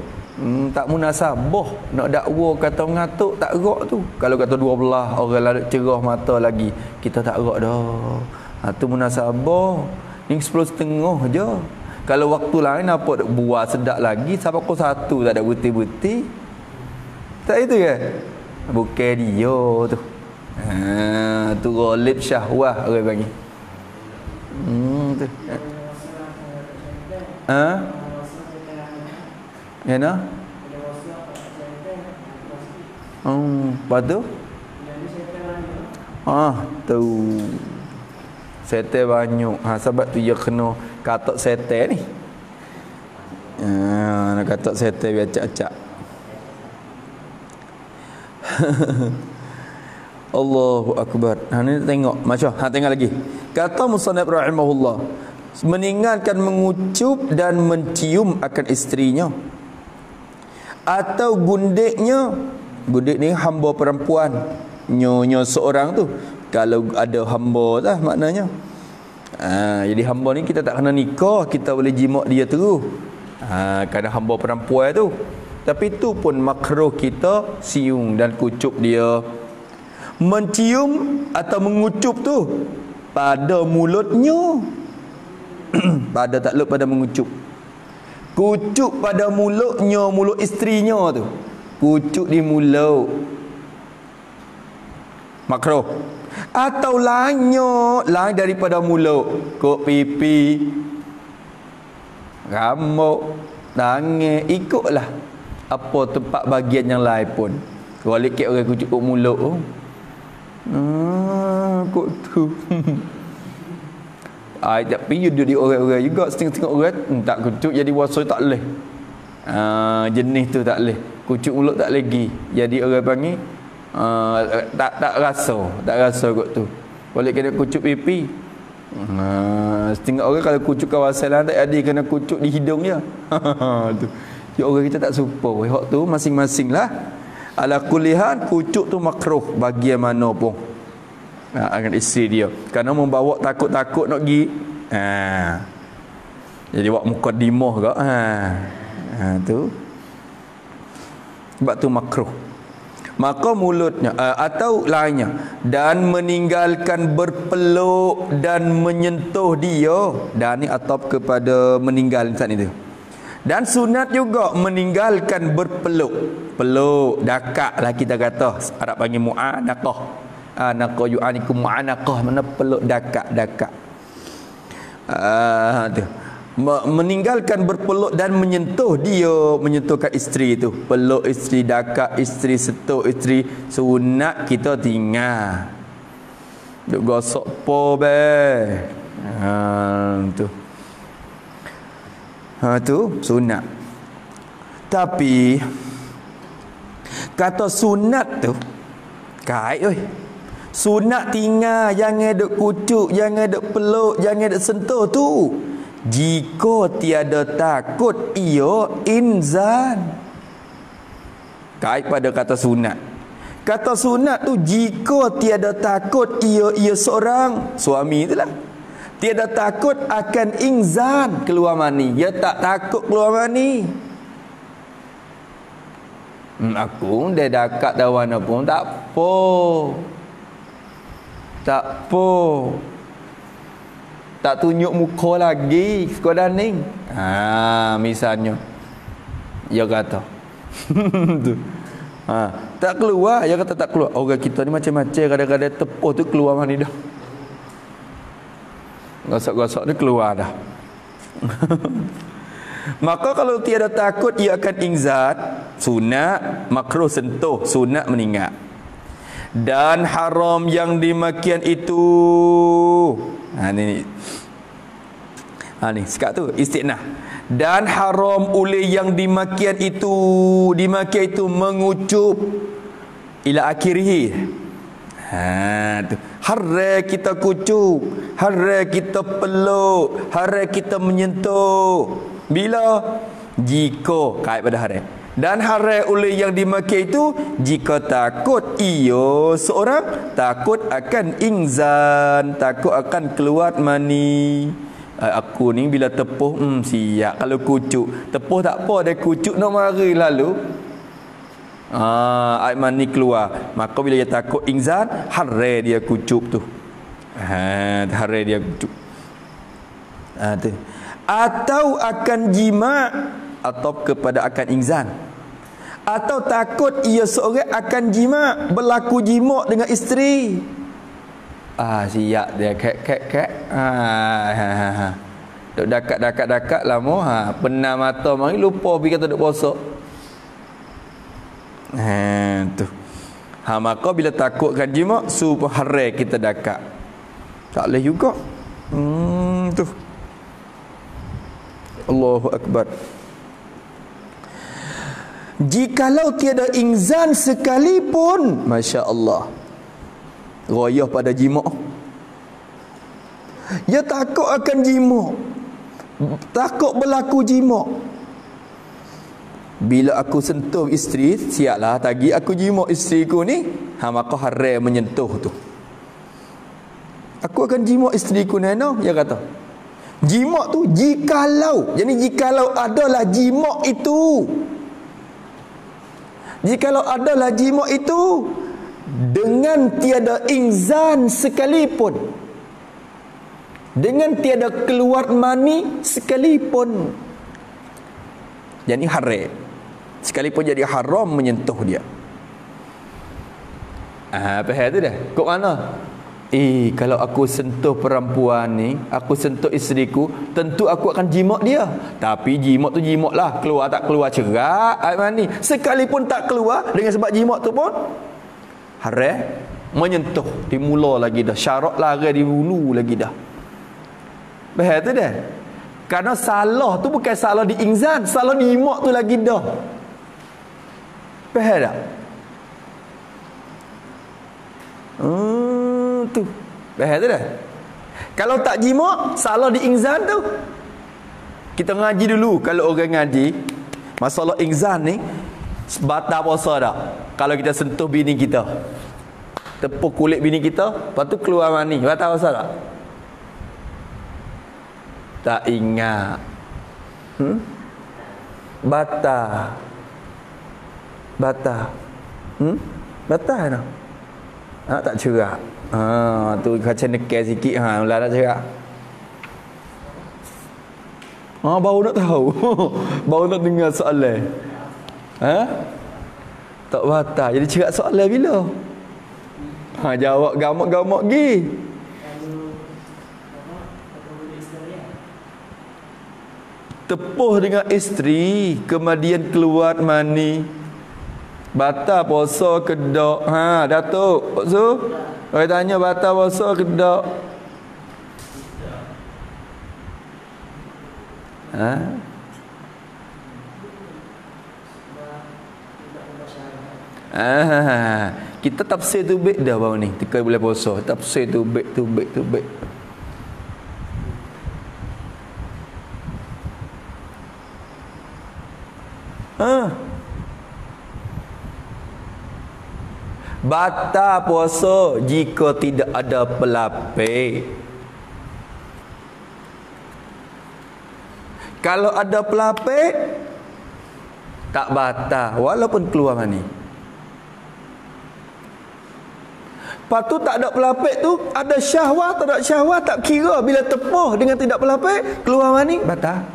Tak munasabah nak dakwa kata mengatuk tak gerak tu. Kalau kata 12 orang lalu cerah mata lagi, kita tak gerak dah. Tu munasabah. Ni 10.30 je. Kalau waktu lain apa buat sedap lagi sampai pukul 1 tak ada buti-buti. Tak itu ke? Bukan dia tu. Tu ghalib syahwah orang panggil. Tu. Ya nak? Lepas tu? Tu. Setan banyak. Sebab tu dia kena katak setan ni. Nak katak setan biar acak-acak. Allahu Akbar. Ni tengok macam tengok lagi. Kata musannif rahimahullah, meninggalkan mengucup dan mencium akan isterinya, atau gundiknya. Gundik ni hamba perempuan, nyonya seorang tu. Kalau ada hamba lah maknanya. Jadi hamba ni kita tak kena nikah, kita boleh jimat dia terus. Kerana hamba perempuan tu. Tapi tu pun makruh kita siung dan kucup dia. Mencium atau mengucup tu pada mulutnya. Pada takluk pada mengucup. Kucup pada mulutnya, mulut isterinya tu. Kucup di mulut. Makruh. Atau lainnya, lain daripada mulut, kok pipi, rambut, tangan, ikutlah apa tempat bagian yang lain pun. Kalau ikut orang kucup kat mulut tu, kok tu. Tapi you di orang-orang juga setengah-setengah orang tak kucup jadi wasoi tak leh. Jenis tu tak leh. Kucup mulut tak lagi. Jadi orang panggil tak rasa kot tu. Boleh kena kucup pipi. Setengah orang kalau kucup kawasan lain tak ada, kena kucup di hidung je. Tu. Ya orang kita tak suka. Hak tu masing-masing lah. Ala kulihan kucup tu makruh bagi mana pun. Akan isteri dia. Kerana membawa takut-takut nak pergi. Jadi buat mukadimah ke. Tu. Sebab tu makruh. Maka mulutnya atau lainnya, dan meninggalkan berpeluk dan menyentuh dia. Dan ni atap kepada meninggal saat itu. Dan sunat juga meninggalkan berpeluk. Peluk, dakak lah kita kata. Arab panggil mu'anaqah. Anaqah yu'anikum mu'anaqah, mana peluk dakak. Tu. Meninggalkan berpeluk dan menyentuh dia, menyentuhkan isteri tu. Peluk isteri, dakak isteri, setuk isteri. Sunat kita tinggal. Duk gosok po be. Tu. Tu sunat. Tapi kata sunat tu kait oi. Sunat tinggal, jangan duk kucuk, jangan duk peluk, jangan duk sentuh tu. Jika tiada takut ia inzan. Kait pada kata sunat. Kata sunat tu jika tiada takut ia seorang suami itulah. Tiada takut akan inzan keluar mani. Dia tak takut keluar mani. Aku dah dekat dawan pun tak apa. Tak apa. Tak tunjuk muka lagi sekadar ni. Misalnya dia kata tu. Tak keluar, dia kata tak keluar. Orang kita ni macam-macam, kadang-kadang tepuh tu keluar mani dah. Gosok-gosok ni keluar dah. Maka kalau tiada takut ia akan ingzat, sunat makruh sentuh, sunat meninggal. Dan haram yang demikian itu. Ni sekat tu istinah. Dan haram oleh yang demikian itu mengucup ila akhirih. Tu. Haram kita kucup, haram kita peluk, haram kita menyentuh. Bila? Jika kait pada haram. Dan haram oleh yang dimakai itu jika takut ia seorang takut akan ingzan, takut akan keluar mani. Aku ni bila tepuh siap kalau kucuk. Tepuh tak apa, dia kucuk nak mari lalu. Air mani keluar. Maka bila dia takut ingzan, haram dia kucuk tu. Haram dia kucuk. Tu. Atau akan jima' atau kepada akan ingzan, atau takut ia seorang akan jima' berlaku jima' dengan isteri. Siap dia kek. Duk dakat lama, penam mata mari lupa pergi kata duk puasa. Tu. Maka bila takutkan jima' supaya haram kita dakat. Tak boleh juga. Tu. Allahu Akbar. Jikalau tiada ingzan sekalipun, Masya Allah, royah pada jima'. Dia takut akan jima', takut berlaku jima'. Bila aku sentuh isteri, siaplah tagi aku jima' isteriku ni, maka haram menyentuh tu. Aku akan jima' isteriku nana, dia kata. Jima' tu jikalau, jadi jikalau adalah jima' itu, jikalau adalah jima' itu dengan tiada ingzan sekalipun, dengan tiada keluar mani sekalipun, jadi haram, sekalipun jadi haram menyentuh dia. Apa tu dah? Kok mana? Kalau aku sentuh perempuan ni, aku sentuh isteriku, tentu aku akan jima' dia. Tapi jima' tu jima' lah, keluar tak keluar cerak air mani. Sekalipun tak keluar dengan sebab jima' tu pun haram menyentuh. Dimula lagi dah, syarat larang di hulu lagi dah. Bahaya tu dah. Karena salah tu bukan salah di ingzan, salah di jima' tu lagi dah. Bahaya tak? Tu. Bahaya tu dah. Kalau tak jima', salah di ingzan tu. Kita ngaji dulu. Kalau orang ngaji masalah ingzan ni, batal puasa tak? Kalau kita sentuh bini kita, tepuk kulit bini kita, lepas tu keluar mani, batal puasa tak? Tak ingat. Batal. Batal. Batal tak? Tak cerak. Tu kaca nekal sikit, mula tak cerak. Baru nak tahu. Baru nak dengar soalan. Tak batal. Jadi cerak soalan bila? Jawab gamak-gamak gi. Tepuh dengan isteri, kemudian keluar mani, batal puasa ke tak? Datuk, Pak Su, orang tanya batal puasa ke tak? Kita tafsir tu baik dah baru ni, tekan boleh puasa. Tafsir tu baik. Batal puasa jika tidak ada pelapis. Kalau ada pelapis tak batal walaupun keluar mani. Lepas tu tak ada pelapis tu, ada syahwat tak ada syahwat tak kira, bila tepuh dengan tidak pelapis keluar mani batal.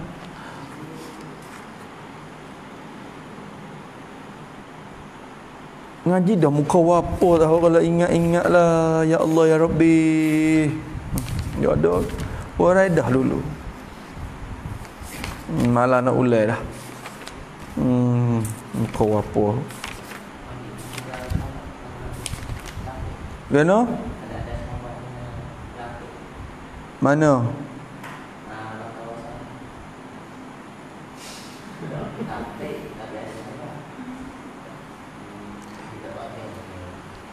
Ngaji dah muka apa tahu kalau ingat-ingatlah. Ya Allah ya Rabbi. Ya ada Orang dah dulu. Malah nak ulai dah. Kau apa? Gano? Mana?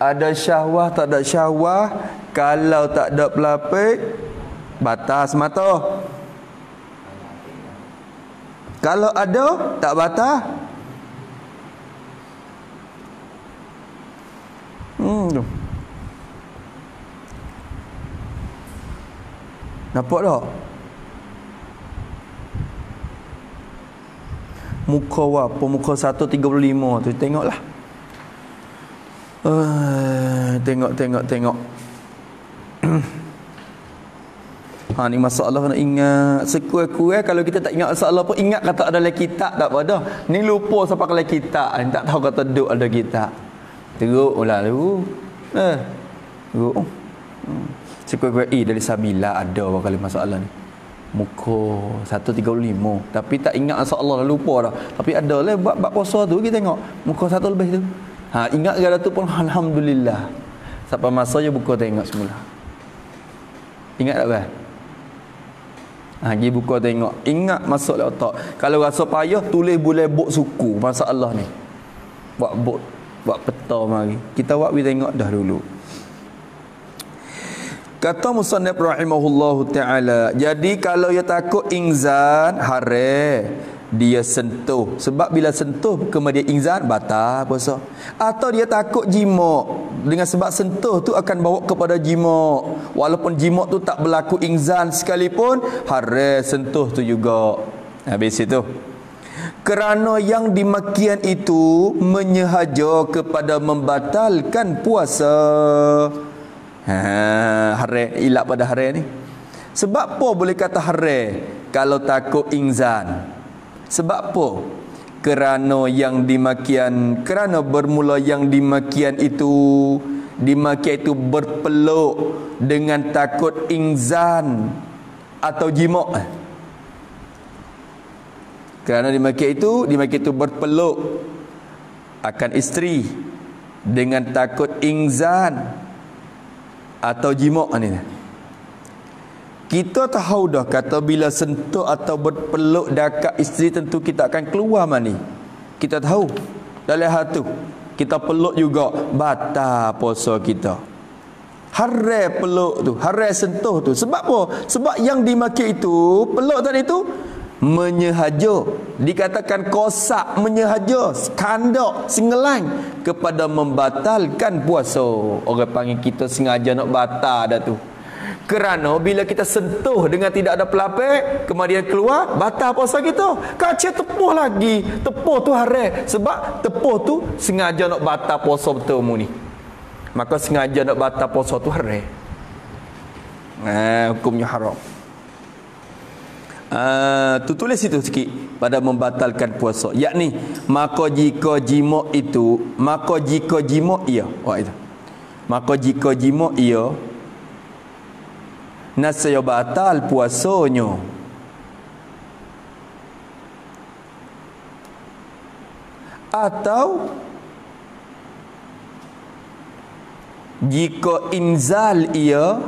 Ada syahwah, tak ada syahwah. Kalau tak ada pelapik, batas mata. Kalau ada, tak batas. Nampak tak? Muka apa? Muka 135 tu. Tengoklah. Tengok. Ni masalah kena ingat. Sekurang-kurang kalau kita tak ingat masalah pun ingat kata ada dalam kitab tak pada. Ni lupa sampai dalam kitab. Tak tahu kata duduk ada kitab. Teruk lalu. Teruk. Sekurang-kurang dari Sabila ada berapa kali masalah ni. Muka 135 tapi tak ingat masalah lupa dah. Tapi ada lah buat puasa tu kita tengok. Muka 1 lebih tu. Ingat segala tu pun alhamdulillah. Sampai masa je buka tengok semula. Ingat tak kan? Pergi buka tengok. Ingat masuk dalam otak. Kalau rasa payah tulis boleh bot suku masalah ni. Buat bot, buat peta mari. Kita buat tengok dah dulu. Kata musannif rahimahullahu taala, jadi kalau dia takut inzan haram, dia sentuh. Sebab bila sentuh kemudian inzan batal puasa. Atau dia takut jima, dengan sebab sentuh tu akan bawa kepada jima. Walaupun jima tu tak berlaku inzan sekalipun, haram sentuh tu juga. Habis itu. Kerana yang demikian itu menyehaja kepada membatalkan puasa. Haram, ilak pada haram ni. Sebab apa boleh kata haram kalau takut inzan? Sebab apa? Kerana yang demikian, kerana bermula yang demikian itu berpeluk dengan takut inzan atau jima'. Kerana demikian itu berpeluk akan isteri dengan takut inzan atau jima' ni. Kita tahu dah kata bila sentuh atau berpeluk dekat isteri tentu kita akan keluar mani. Kita tahu dalam hati kita peluk juga batal puasa kita. Haram peluk tu, haram sentuh tu. Sebab apa? Sebab yang dimaki itu, peluk tadi itu menyehaja, dikatakan kosak, menyehaja, kandak, singelang kepada membatalkan puasa. Orang panggil kita sengaja nak batal dah tu. Kerana bila kita sentuh dengan tidak ada pelapik, kemudian keluar, batal puasa kita. Kacau tepuh lagi, tepuh tu haram. Sebab tepuh tu sengaja nak batal puasa betul mu ni. Maka sengaja nak batal puasa tu haram. Hukumnya haram. Tu tulis situ sikit pada membatalkan puasa, yakni maka jika jima' itu, maka jika jima' ia, itu, maka jika jima' ia nasaya batal puasanya. Atau jika inzal ia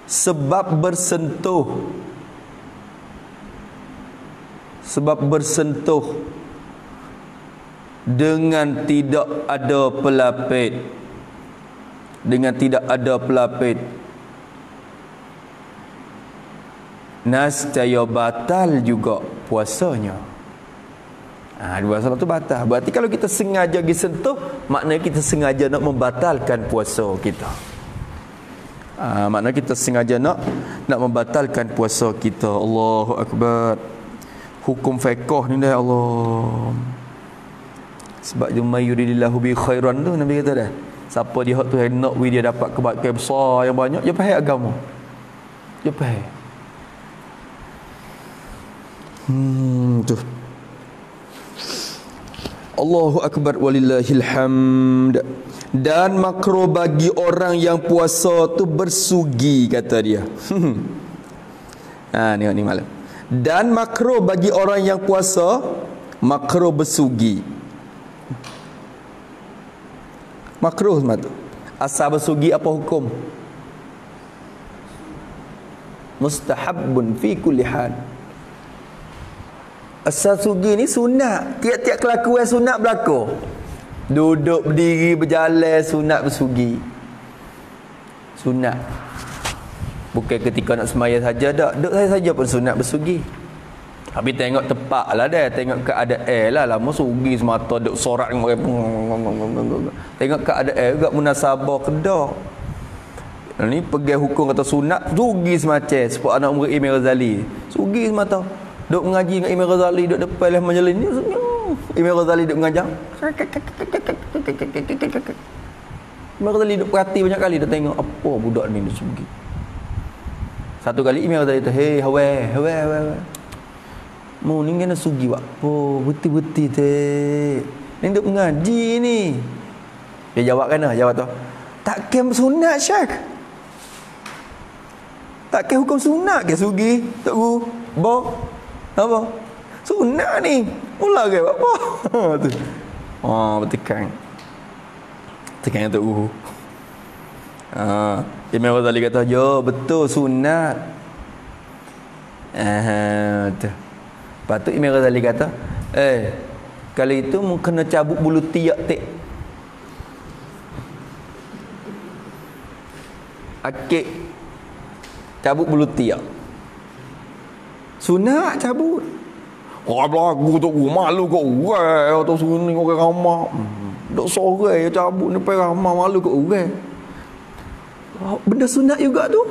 sebab bersentuh dengan tidak ada pelapis, nascaya batal juga puasanya. Dua sebab tu batal. Berarti kalau kita sengaja pergi sentuh, maknanya kita sengaja nak membatalkan puasa kita. Maknanya kita sengaja nak membatalkan puasa kita. Allahu Akbar. Hukum fiqh ni dah Allah. Sebab jumma yuridillahu bi khairan tu Nabi kata dah. Siapa dia tu nak dia dapat kebaikan besar yang banyak, dia faham agama. Dia faham. Tu. Allahu akbar walillahil hamd. Dan makruh bagi orang yang puasa tu bersugi, kata dia. Tengok ni malam. Dan makruh bagi orang yang puasa, makruh bersugi. Makruh semata. Asal bersugi apa hukum? Mustahabbun fi kulli hal. Asal sugi ni sunat. Tiap-tiap kelakuan sunat berlaku. Duduk, berdiri, berjalan, sunat bersugi. Sunat. Bukan ketika nak semaya saja dak. Duduk saja pun sunat bersugi. Tapi tengok tepak lah dah. Tengok keadaan lah. Lama sugi semata. Duduk sorak. Tengok keadaan juga munasabah kedak. Ni pegang hukum kata sunat. Sugi semacam. Sebab anak murid Imam Ghazali. Sugi semata. Duk mengaji dengan Imam Ghazali, duk depan lah majlis ni. Imam Ghazali duk mengajar. Imam Ghazali duk perhati banyak kali, dia tengok apa budak ni dia sugi. Satu kali Imam Ghazali tu, "Hei, hawa. Mu ni kena sugi buat apa? Betul-betul teh. Ni duk mengaji ni." Dia jawab kan, jawab tu. "Takkan sunat, Syekh? Takkan hukum sunat ke sugi, Tok Guru? Bo? Apa? Sunat ni. Mula ke apa?" Tu. Bertekan. Tekan Tok Guru. Imam Ghazali kata, "Ya, betul sunat." Tu. Lepas tu Imam Ghazali kata, kalau itu mu kena cabut bulu tiak tik. Akik. Cabut bulu tiak. Sunat cabut. Berlaku tu malu kat orang atau sini orang ramah. Dok sore cabut ni ramah malu kat orang. Benda sunat juga tu.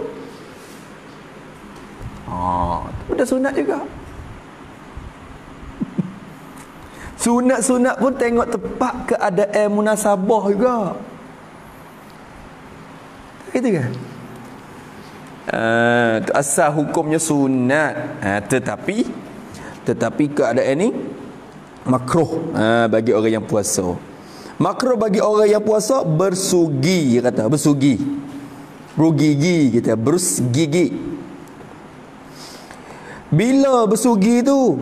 Benda sunat juga. Sunat-sunat pun tengok tepat keadaan munasabah juga. Itu kan? Asal hukumnya sunat, tetapi keadaan ni makruh bagi orang yang puasa. Makruh bagi orang yang puasa bersugi, dia kata bersugi, bergigi, kita bergigi. Bila bersugi tu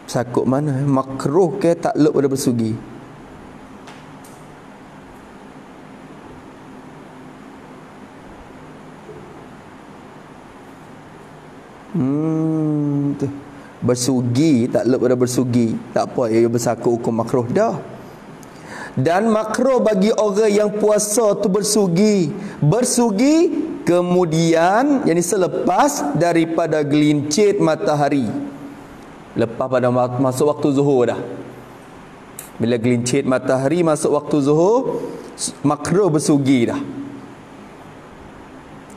sakut mana? Makruh ke takluk pada bersugi? Tu. Bersugi, takluk pada bersugi. Tak apa, ia bersakut hukum makruh dah. Dan makruh bagi orang yang puasa tu bersugi. Bersugi kemudian, yakni selepas daripada gelincir matahari. Lepas pada masuk waktu zuhur dah. Bila gelincir matahari masuk waktu zuhur, makruh bersugi dah.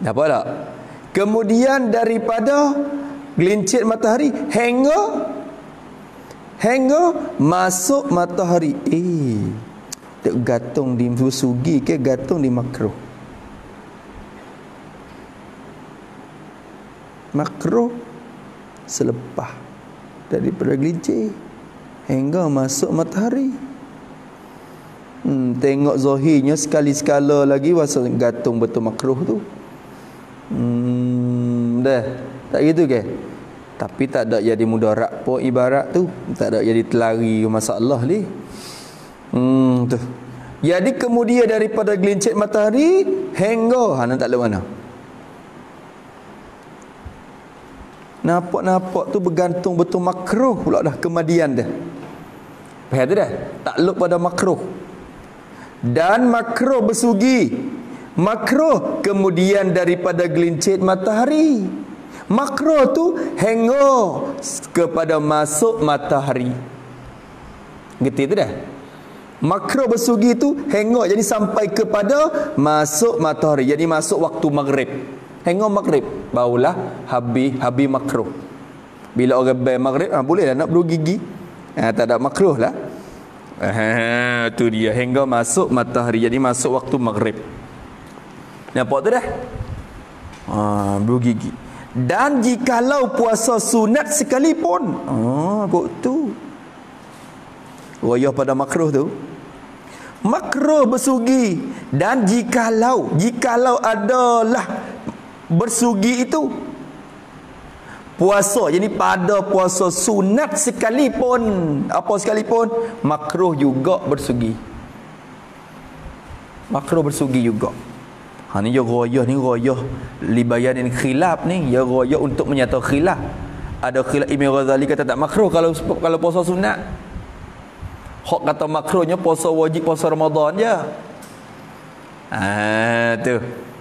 Dapat tak? Kemudian daripada gelincir matahari hingga masuk matahari. Tak gantung di bersugi ke gantung di makruh? Makruh selepas daripada gelincir hingga masuk matahari. Tengok zahirnya sekali-sekala lagi masa gantung betul makruh tu. Dah tak gitu ke? Tapi tak ada jadi mudarat pun ibarat tu. Tak ada jadi telari masalah ni. Tu. Jadi kemudian daripada gelincir matahari hingga tak ada mana. Nampak tu bergantung betul makruh pula dah kemadian dah. Faham tu dah? Takluk pada makruh. Dan makruh bersugi. Makruh kemudian daripada gelincir matahari. Makruh tu hingga kepada masuk matahari. Gitu tu dah. Makruh bersugi tu hingga jadi sampai kepada masuk matahari. Jadi masuk waktu maghrib. Hingga maghrib barulah habis makruh. Bila orang bel maghrib boleh lah nak bergigi. Tak ada makruh lah. Tu dia hingga masuk matahari. Jadi masuk waktu maghrib. Nampak tu dah? Bergigi. Dan jikalau puasa sunat sekalipun, kok tu Royah pada makruh tu. Makruh bersugi. Dan jikalau adalah bersugi itu puasa, jadi pada puasa sunat sekalipun, apa sekalipun, makruh juga bersugi. Makruh bersugi juga. Ni ya royah libayan khilaf ni, ya royah untuk menyatakan khilaf. Ada khilaf, Imam Ghazali kata tak makruh kalau puasa sunat. Hak kata makruhnya puasa wajib, puasa Ramadan je. Tu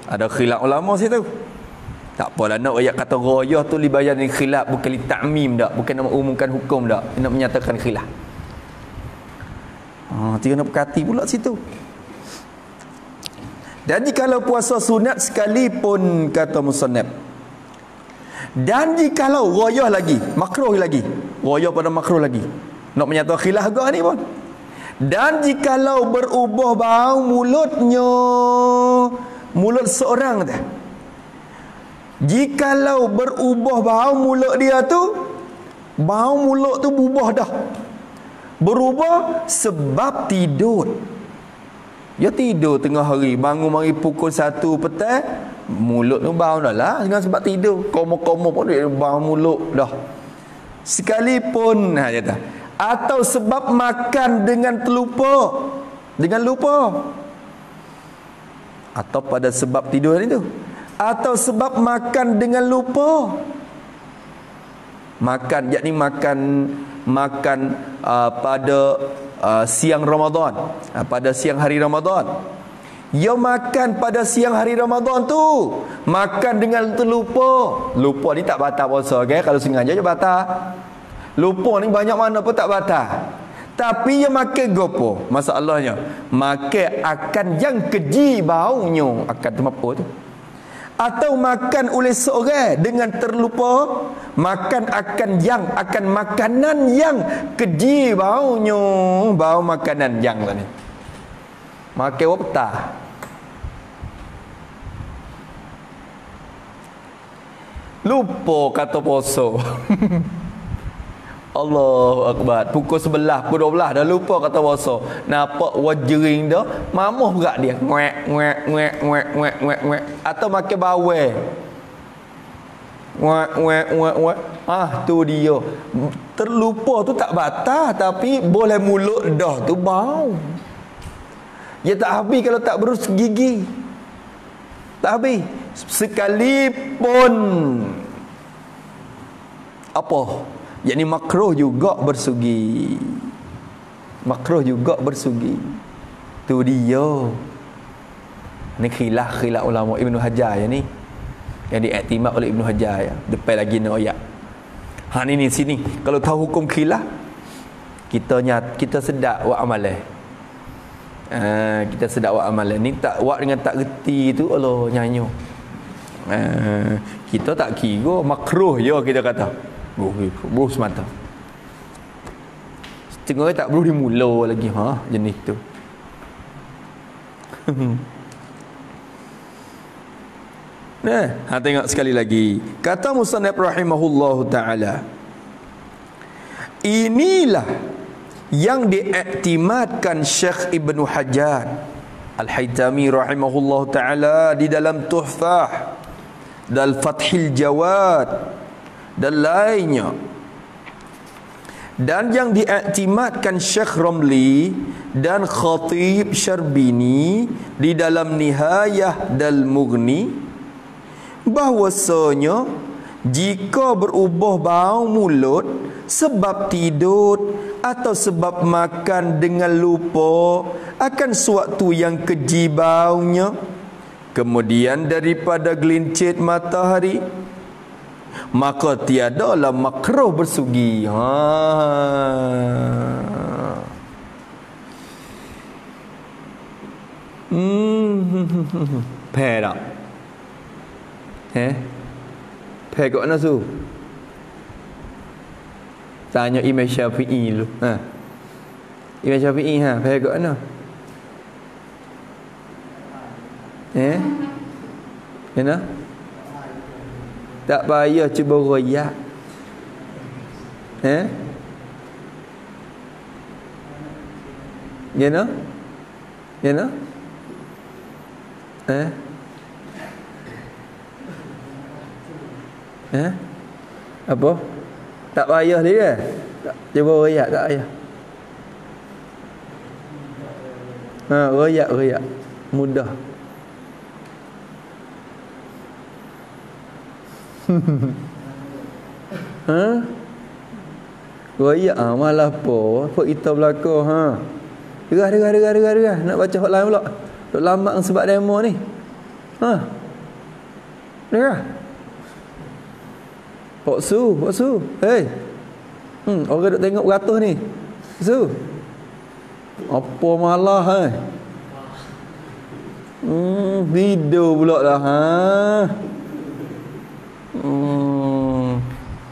ada khilaf ulama situ. Tak apalah nak ayat kata royah tu libayan khilaf, bukan li ta'mim dak, bukan nak mengumumkan hukum dak, nak menyatakan khilaf. Dia nak berkati pula situ. Dan jikalau puasa sunat sekalipun, kata musannaf, dan jikalau royah lagi, makruh lagi, royah pada makruh lagi, nak menyatakan khilaf agak ni pun. Dan jikalau berubah bau mulutnya, mulut seorang tu, jikalau berubah bau mulut dia tu, bau mulut tu berubah dah, berubah sebab tidur. Dia tidur tengah hari, bangun mari pukul 1 petang, mulut tu bau dah lah, dengan sebab tidur. Komo-komo pun dia bau mulut dah. Sekalipun dia kata, atau sebab makan dengan terlupa, dengan lupa, atau pada sebab tidur itu, atau sebab makan dengan lupa. Makan, yakni makan pada siang Ramadan, pada siang hari Ramadan. Dia makan pada siang hari Ramadan tu, makan dengan terlupa. Lupa ni tak batal puasa, okay? Kalau sengaja je batal. Lupa ni banyak mana pun tak batal. Tapi dia makan gopo, masalahnya makan akan yang keji baunya, akan temapa tu. Atau makan oleh seorang dengan terlupa, makan akan makanan yang keji baunya, bau makanan yang tadi. Makan apa? Lupa kata puasa. Allahu Akbar. Pukul 11, pukul 12 dah lupa kata puasa. Nampak wajering dah, mamuh berat dia. Nguek. Atau makan bawel. Nguek. Tu dia. Terlupa tu tak batal, tapi boleh mulut dah tu bau. Ya tak habis kalau tak berus gigi. Tak habis. Sekalipun apa? Yakni makruh juga bersugi. Makruh juga bersugi. Tu dia. Ni khilaf ulama Ibnu Hajar ya ni. Yang diiktimad oleh Ibnu Hajar ya. Depan lagi ni ayat. Ni sini. Kalau tahu hukum khilaf, kita sedap buat amalan. Kita sedap buat amalan. Ni tak buat dengan tak reti tu, Allah nyanyo. Kita tak kira makruh je kita kata. Boh semata. Setengah tak perlu dimula lagi jenis tu. Tengok sekali lagi. Kata musannaf rahimahullahu taala, inilah yang diiktimadkan Syekh Ibnu Hajar Al-Haytami rahimahullahu taala di dalam Tuhfah dan Fathil Jawad dan lainnya, dan yang diiktimadkan Syekh Ramli dan Khatib Syarbini di dalam Nihayah Dal Mughni, bahwasanya jika berubah bau mulut sebab tidur atau sebab makan dengan lupa akan suatu yang keji baunya, kemudian daripada gelincir matahari, maka tiadalah makruh bersugi. Perak. Perak nak su? Tanya Imam Syafi'i dulu. Imam Syafi'i perak nak? Kenapa? Tak payah cuba royak. Gana? Gana? Apa? Tak payah dia. Tak cuba royak tak payah. Royak. Mudah. Royak malah apa kita belaka Derah. Nak baca hak lain pula. Duk lambat sebab demo ni. Derah. Pak Su. Hei. Orang duk tengok beratus ni. Su. Apa malah video pula dah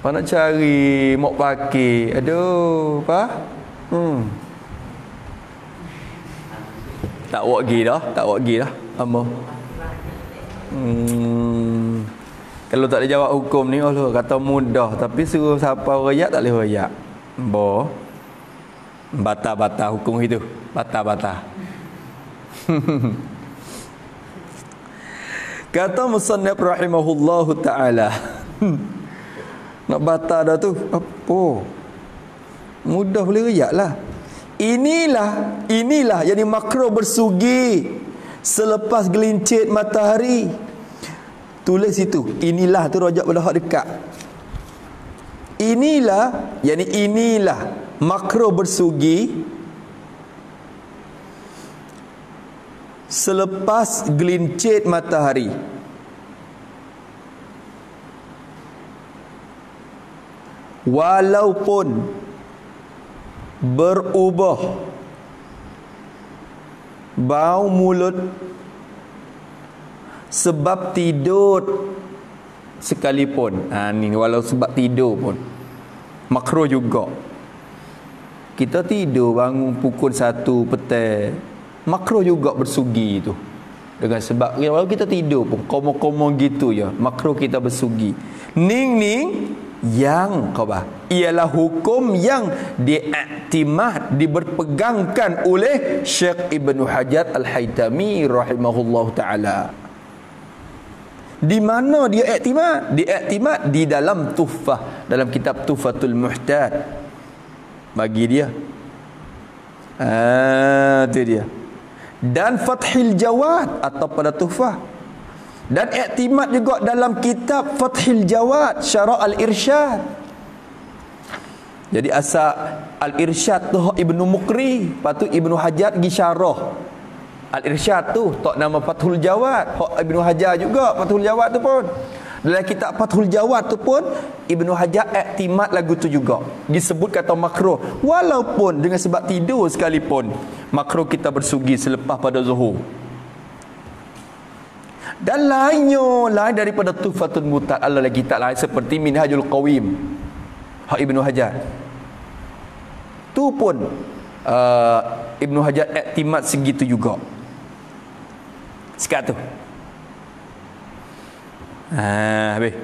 Apa nak cari mok pakai. Aduh, apa? Tak buat lagi dah. Apa? Kalau tak ada jawab hukum ni, Allah kata mudah, tapi suruh siapa royak tak boleh royak. Bata hukum itu. Bata. Kata musannif rahimahullahu taala. Nak bata dah tu. Apa? Mudah boleh royak lah. Inilah yang makro bersugi selepas gelincir matahari. Tulis itu. Inilah tu rojak pada hak dekat. Inilah makro bersugi selepas gelincir matahari. Walaupun berubah bau mulut sebab tidur sekalipun. Ni walau sebab tidur pun makruh juga. Kita tidur bangun pukul 1 petang, makruh juga bersugi tu. Dengan sebab walau kita tidur pun komo-komo gitu ya, makruh kita bersugi. Ning yang ialah hukum yang diiktimad, diberpegangkan oleh Syekh Ibnu Hajar Al-Haytami rahimahullah taala. Di mana dia iktimad? Diiktimad di dalam Tuhfah, dalam kitab Tuhfatul Muhtaj. Bagi dia. Itu dia. Dan Fathil Jawad atau pada Tuhfah. Dan iktimad juga dalam kitab Fathil Jawad Syarah Al-Irsyad. Jadi asal Al-Irsyad tu Ibnu Muqri, lepas tu Ibnu Hajar pergi syarah Al-Irsyad tu, tak nama Fathul Jawad. Ibnu Hajar juga Fathul Jawad tu pun. Dalam kitab Fathul Jawad tu pun Ibnu Hajar iktimad lagu tu juga. Disebut kata makruh walaupun dengan sebab tidur sekalipun. Makruh kita bersugi selepas pada zuhur. Dan lain daripada Tuhfatul Muhtaj, Allah lagi tak lain seperti Minhajul Qawim Ibnu Hajar. Tu pun Ibnu Hajar iktimad segitu juga. Sekat tu. Habis.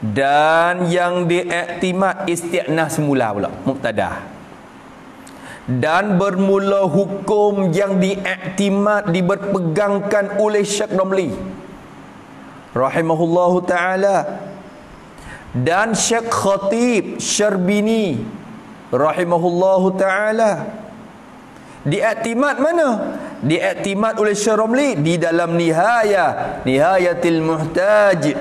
Dan yang diiktimad isti'nah semula pula, mubtada. Dan bermula hukum yang diiktimad, diberpegangkan oleh Syekh Ramli rahimahullahu taala dan Syekh Khatib Syarbini rahimahullahu taala. Diiktimad mana? Diiktimad oleh Syekh Ramli di dalam Nihayatil Muhtaj,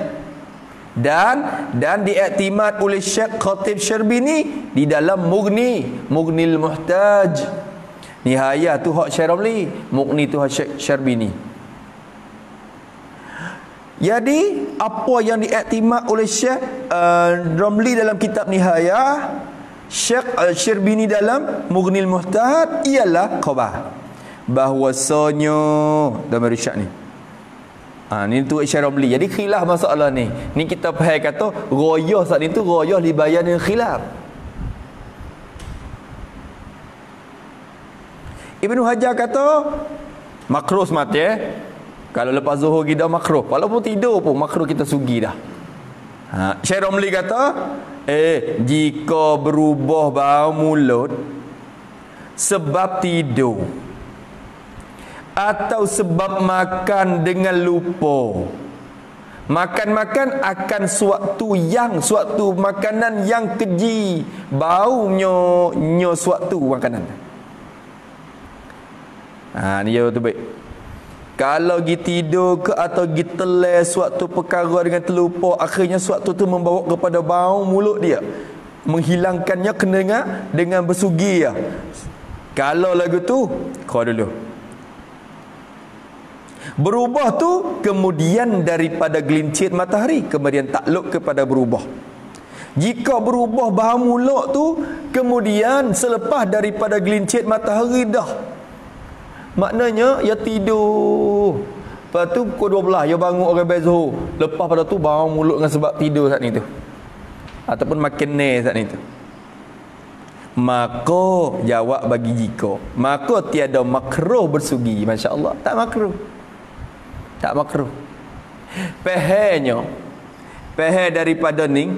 dan diiktimad oleh Syekh Khatib Syarbini di dalam Mughnil Muhtaj. Nihayah tu hak Syekh Ramli, Mughni tu hak Syekh Syarbini. Jadi apa yang diiktimad oleh Syekh Ramli dalam kitab Nihayah, Syekh Syarbini dalam Mughnil Muhtaj ialah khabar bahwasanya dalam risyad ni. Ni tu Syekh Ramli. Jadi khilaf masalah ni. Ni kita faham kata royah saat ni tu royah libayan dengan khilaf. Ibnu Hajar kata makruh semata kalau lepas zuhur kita makruh. Walaupun tidur pun makruh kita sugi dah. Syekh Ramli kata jika berubah bau mulut sebab tidur, atau sebab makan dengan lupa. Makan-makan akan suatu makanan yang keji, baunya suatu makanan. Ni jawab tu baik. Kalau gi tidur ke atau gi teles suatu perkara dengan terlupa, akhirnya suatu tu membawa kepada bau mulut dia, menghilangkannya kena dengan bersugi ya. Kalau lagu tu kau dulu berubah tu, kemudian daripada gelincir matahari kemudian takluk kepada berubah. Jika berubah bau mulut tu kemudian selepas daripada gelincir matahari dah, maknanya ya tidur, lepas tu pukul 12 ya bangun orang bezo, lepas pada tu bau mulut dengan sebab tidur saat ni tu, ataupun makan ni saat ni tu, maka jawab bagi jika, maka tiada makruh bersugi. Masya-Allah, tak makruh. Tak makruh. Pehenya daripada ni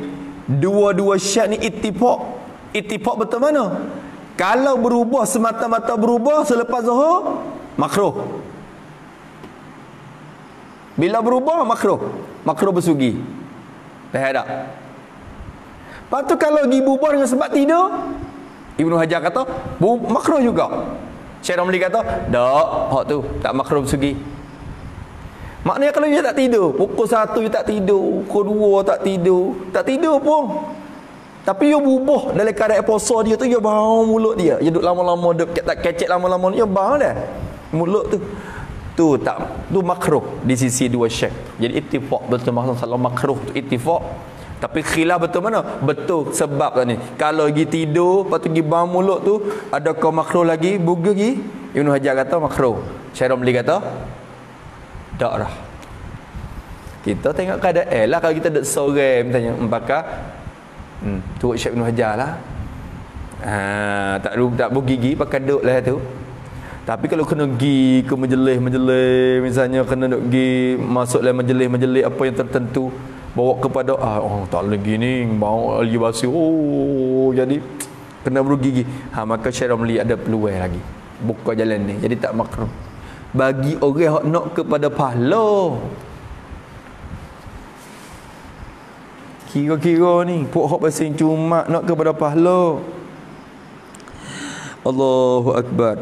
dua-dua syak ni ittifaq betul mana? Kalau berubah semata-mata berubah selepas zuhur, makruh. Bila berubah makruh bersugi. Faham tak? Lepas tu kalau dibubar dengan sebab tidur, Ibnu Hajar kata makruh juga. Syekh Ramli kata tak, hak tu tak makruh bersugi. Maknanya kalau dia tak tidur, pukul 1 dia tak tidur, pukul 2 tak tidur pun, tapi dia bubuh dalam keadaan puasa dia tu, dia bau mulut dia duduk lama-lama, duduk tak kecek lama-lama, dia bau dah mulut tu. Tu makruh di sisi dua syekh. Jadi ittifaq betul maksud salah makruh tu ittifaq. Tapi khilaf betul mana? Betul sebab tadi. Kalau pergi tidur, lepas tu pergi bau mulut tu, adakah makruh lagi? Buga lagi? Ibnu Hajar kata makruh. Syekh Ramli kata tak lah. Kita tengok keadaan lah. Kalau kita duduk sore misalnya membakar, turut Syekh Ibn Hajar lah, tak bergigi pakai duduk lah tu. Tapi kalau kena pergi ke majlis misalnya, kena duduk pergi masuk dalam majlis apa yang tertentu, bawa kepada tak lagi ni bau algi basi, jadi kena bergigi, maka Syekh Ramli ada peluang lagi buka jalan ni. Jadi tak makruh bagi orang yang nak kepada pahala. Kira-kira ni pok hok pasing cuma nak kepada pahala. Allahu Akbar.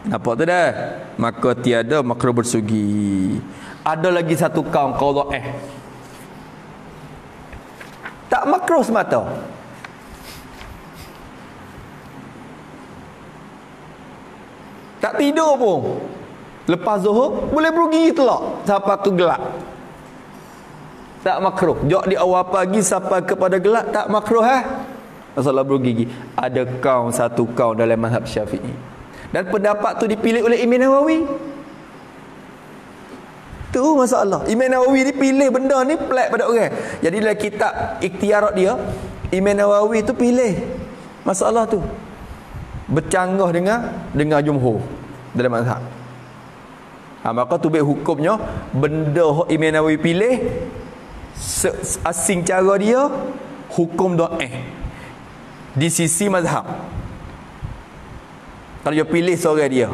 Nampak tu dah? Maka tiada makruh bersugi. Ada lagi satu kaum qadha'ih, tak makruh semata. Tak tidur pun, lepas zuhur boleh pergi telak sampai ke gelap, tak makruh. Jok di awal pagi sampai kepada gelap tak makruh masalah bergigi. Ada satu kaum dalam mazhab Syafi'i, dan pendapat tu dipilih oleh Imam Nawawi. Tu masalah, Imam Nawawi dipilih benda ni pelik pada orang. Jadi dalam kitab ikhtiarat dia, Imam Nawawi tu pilih masalah tu bercanggah dengan jumhur dalam mazhab. Maka tu baik hukumnya benda Imam Nawawi pilih asing cara dia hukum dhaif di sisi mazhab. Kalau dia pilih seorang dia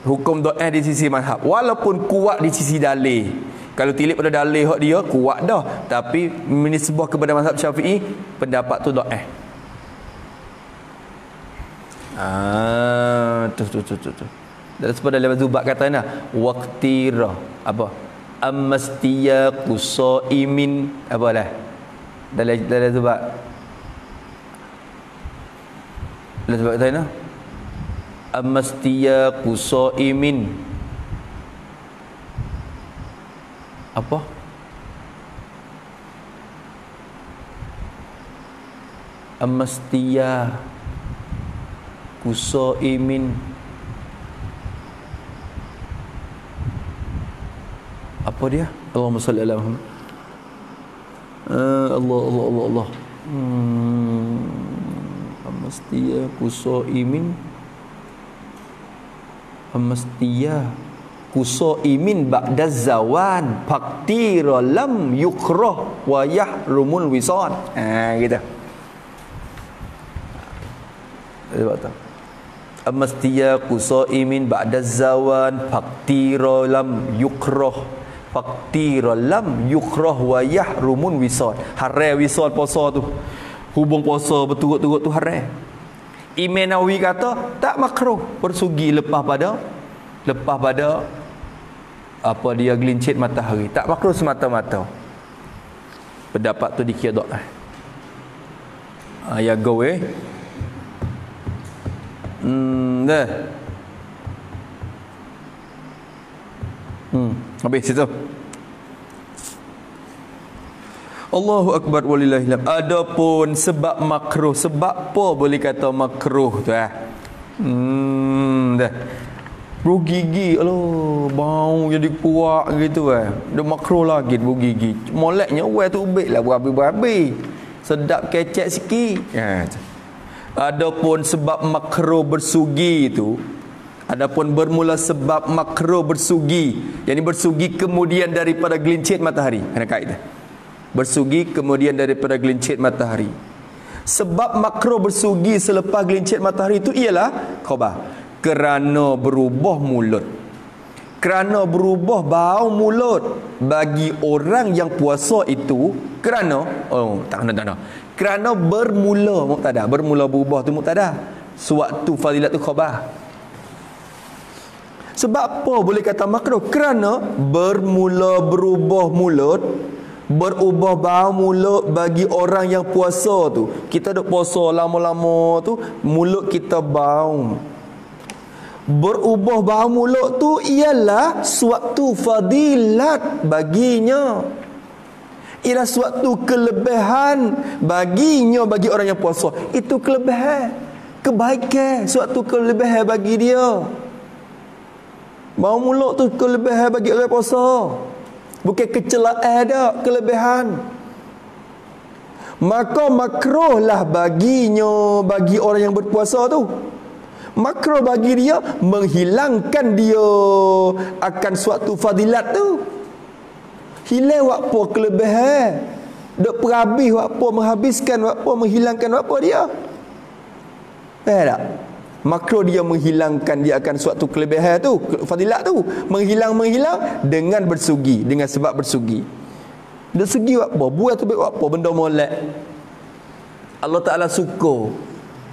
hukum dhaif di sisi mazhab, walaupun kuat di sisi dalil. Kalau tilik pada dalil hak dia kuat dah, tapi menisbah kepada mazhab Syafi'i pendapat tu dhaif. Tu. Dan sebab dalam Zubat kata waqtira apa? Amastiyaqu shaimin apa lah? Dalam Zubat. Dalam Zubat kata amastiyaqu shaimin apa? Amastiyaqu shaimin apa dia? Allahumma salli ala Muhammad. Allah. Amastiyaqu shaimin shaimin ba'da zawan faqtira lam yukrah wa yahrumul wisal. Gitu. Sebab tu Amastiyaqu sa'imin ba'da zawan faqtira lam yukrah faqtira lam yukrah wa yahrumun wisal. Haram wisal puasa tu. Hubung puasa berturut-turut tu haram. Imam Nawawi kata tak makruh bersugi lepas pada apa dia gelincit matahari. Tak makruh semata-mata. Pendapat tu dikira doa. Ya go dah. Habis situ. Allahu akbar walillahil hamd. Adapun sebab makruh, sebab apa boleh kata makruh tu dah. Bau gigi, aduh, bau jadi kuat gitu Dia makruh lagi bau gigi. Moleknya tu ubiklah berabi-berabi. Sedap kecek sikit. Adapun sebab makruh bersugi itu, adapun bermula sebab makruh bersugi, yakni bersugi kemudian daripada gelincit matahari. Ada kaedah. Bersugi kemudian daripada gelincit matahari. Sebab makruh bersugi selepas gelincit matahari itu ialah khabar. Kerana berubah mulut. Kerana berubah bau mulut bagi orang yang puasa itu kerana tak kena. Kerana bermula mubtada, bermula berubah tu mubtada. Sewaktu fadilat tu khabar. Sebab apa boleh kata makruh? Kerana bermula berubah mulut, berubah bau mulut bagi orang yang puasa tu. Kita duk puasa lama-lama tu, mulut kita bau. Berubah bau mulut tu ialah suatu fadilat baginya. Ialah suatu kelebihan baginya, bagi orang yang puasa. Itu kelebihan, kebaikan, suatu kelebihan bagi dia. Bau mulut tu kelebihan bagi orang puasa. Bukan kecelaan dah, kelebihan. Maka makruhlah baginya, bagi orang yang berpuasa tu. Makruh bagi dia menghilangkan dia akan suatu fadilat tu. Hilang apa kelebihan, dok perhabis apa, menghabiskan apa, menghilangkan apa dia. Tak? Makruh dia menghilangkan dia akan suatu kelebihan tu, fadilat tu, menghilang dengan bersugi, dengan sebab bersugi. Dia sugi apa? Buat tu apa? Benda molek. Allah Taala suka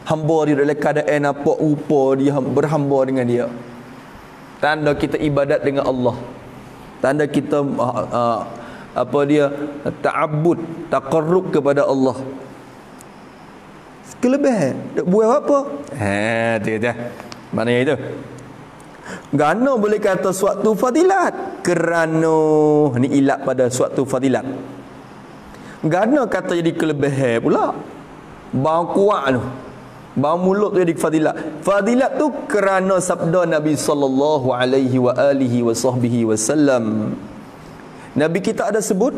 hamba dia dalam keadaan nampak rupa dia berhamba dengan dia. Tanda kita ibadat dengan Allah. Tanda kita ta'abbud, taqarrub kepada Allah. Kelebihan nak buat apa? Tu. Maknanya itu. Kerana boleh kata suatu fadilat. Kerana ni ilat pada suatu fadilat. Kerana kata jadi kelebihan pula. Bau kuat tu, bau mulut tu jadi fadilat. Fadilat tu kerana sabda Nabi sallallahu alaihi wa alihi wa sahbihi wasallam. Nabi kita ada sebut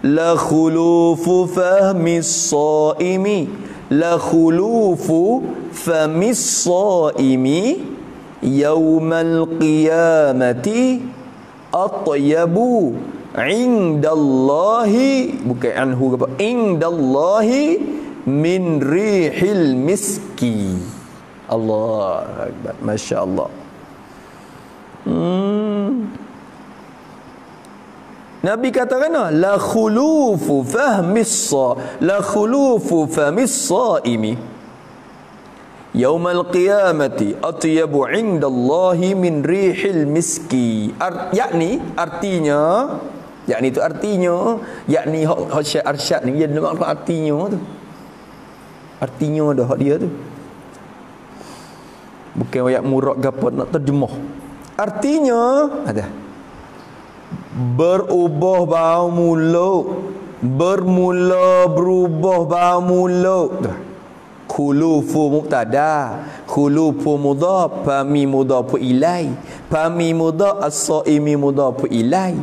la khulufu fahmis saimi, la khulufu famis saimi yaumal qiyamati atyabu indallahi, bukan anhu apa, indallahi min rihil miski. Allah akbar, masya-Allah. Nabi katakan la khulufu fahmis saimi yaumal qiyamati atyabu indallahi min rihil miski. Yakni Syekh Arsyad ni dia nak artinya tu. Artinya dah hak dia tu. Bukan ayat murad gapo nak terjemah. Artinya ada berubah bau mulut, bermula berubah bau mulut. Khulufu mubtada, khulufu mudhaf, fami mudhaf ilai, fami mudhaf, as-saimi mudhaf ilai.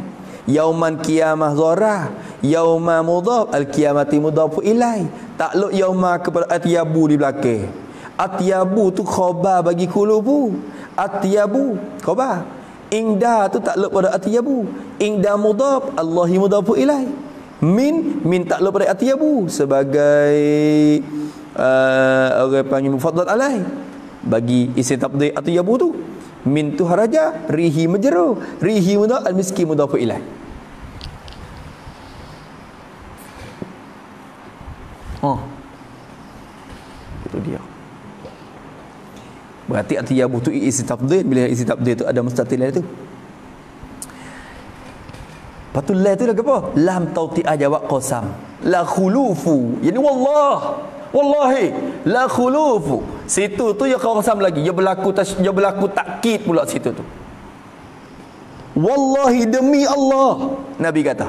Yauman qiyamah zarah, yauma mudhaf, al-qiyamati mudhaf ilai. Takluk yauma kepada atyabu di belakang. Atyabu tu khabar bagi khulufu. Atyabu khabar. Ingda tu takluk pada atyabu. Ingda mudhaf, Allahi mudhaf ilai. Min takluk pada atyabu sebagai orang panggil mufaddat alai. bagi isi tabdil atau yabu tu. Min tu haraja, rihi majrur, rihi mudaf, al-miskin mudaf ilaih. Itu dia. Berarti atyabu tu isi tabdil. Bila isi tabdil tu ada mustatilah tu. Patul la tu dah apa? Lam tauti'ah jawab qasam. La khulufu. Yani wallahi la khulufu. Situ tu ya qasam lagi. Dia berlaku takkid pula situ tu. Wallahi demi Allah. Nabi kata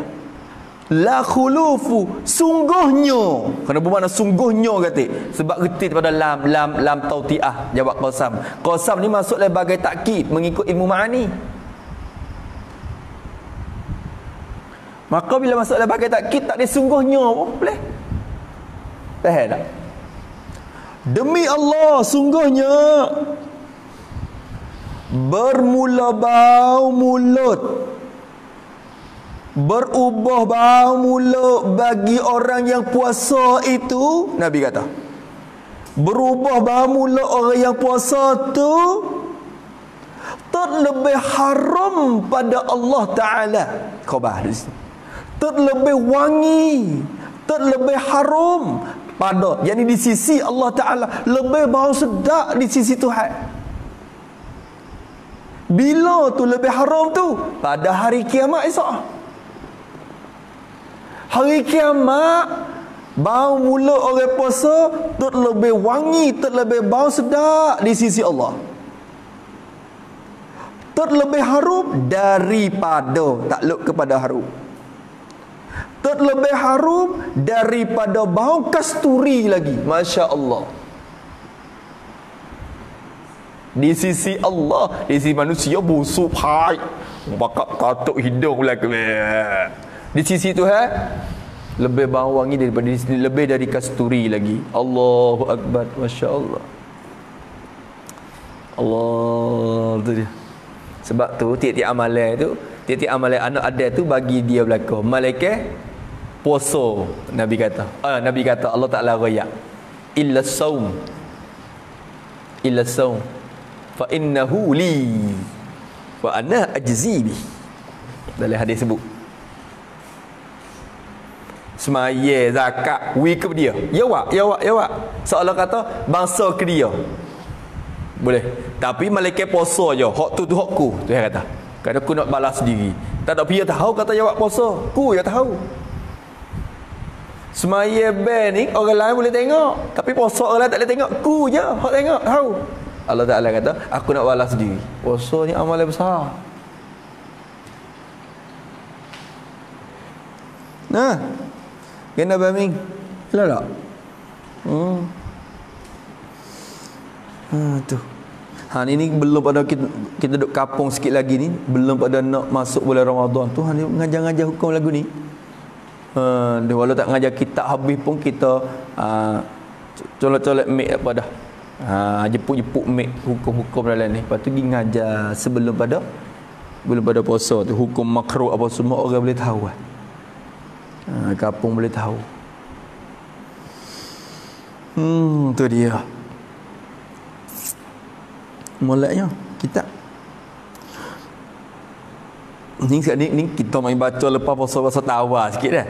la khulufu, sungguhnya. Kena bermakna sungguhnya kata. Sebab reti pada lam tauti'ah jawab qasam. Qasam ni masuk sebagai takkid mengikut ilmu ma'ani. Maka bila masuk sebagai takkid tak ada sungguhnya pun boleh. Faham tak? Demi Allah sungguhnya bermula bau mulut, berubah bau mulut bagi orang yang puasa itu, Nabi kata berubah bau mulut orang yang puasa tu terlebih haram pada Allah Ta'ala. Khabar di sini, terlebih wangi, terlebih haram pada, yakni di sisi Allah Ta'ala, lebih bau sedap di sisi Tuhan. Bila tu lebih haram tu? Pada hari kiamat esok. Hari kiamat, bau mulut orang puasa terlebih wangi, terlebih bau sedap di sisi Allah. Terlebih harum daripada, takluk kepada harum, terlebih harum daripada bau kasturi lagi. Masya Allah. Di sisi Allah, di sisi manusia busuk hai, bakak katuk hidung pula ke. Di sisi Tuhan lebih bau wangi daripada di sini, lebih dari kasturi lagi. Allahu akbar. Masya Allah. Allah tu dia. Sebab tu tiap-tiap amalan tu, tiap-tiap amalan anak ada tu bagi dia belaka. Malaikat puasa, Nabi kata. Nabi kata Allah Ta'ala raya illa saum, illa saum fa innahu li wa ana ajzi bi. Dalam hadis sebut semaya, zakat, wikub dia. Ya wak. Seolah kata bangsa ke dia. Boleh. Tapi malaikat puasa je. Hak tu hak ku. Tuhan kata. Kadang aku nak balas sendiri. Tak ada dia tahu kata jawab puasa. Ku yang tahu. Semaya ben ni orang lain boleh tengok. Tapi puasa orang lain tak boleh tengok. Ku je hak tengok, tahu. Allah Ta'ala kata, aku nak balas sendiri. Puasa ni amalan besar. Nah. Kena baming. Betul tak? Tu. Ni belum pada kita duduk kapung sikit lagi ni, belum pada nak masuk bulan Ramadan tu, ni ngajar-ngajar hukum lagu ni. Dia walau tak ngajar kitab habis pun kita colek-colek mic apa dah. Jepuk-jepuk mic hukum-hukum dalam ni. Lepas tu pergi ngajar sebelum pada puasa tu, hukum makruh apa semua orang boleh tahu. Kapung boleh tahu. Tu dia. Mulanya kita ni kita main baca lepas puasa tawar sikit dah.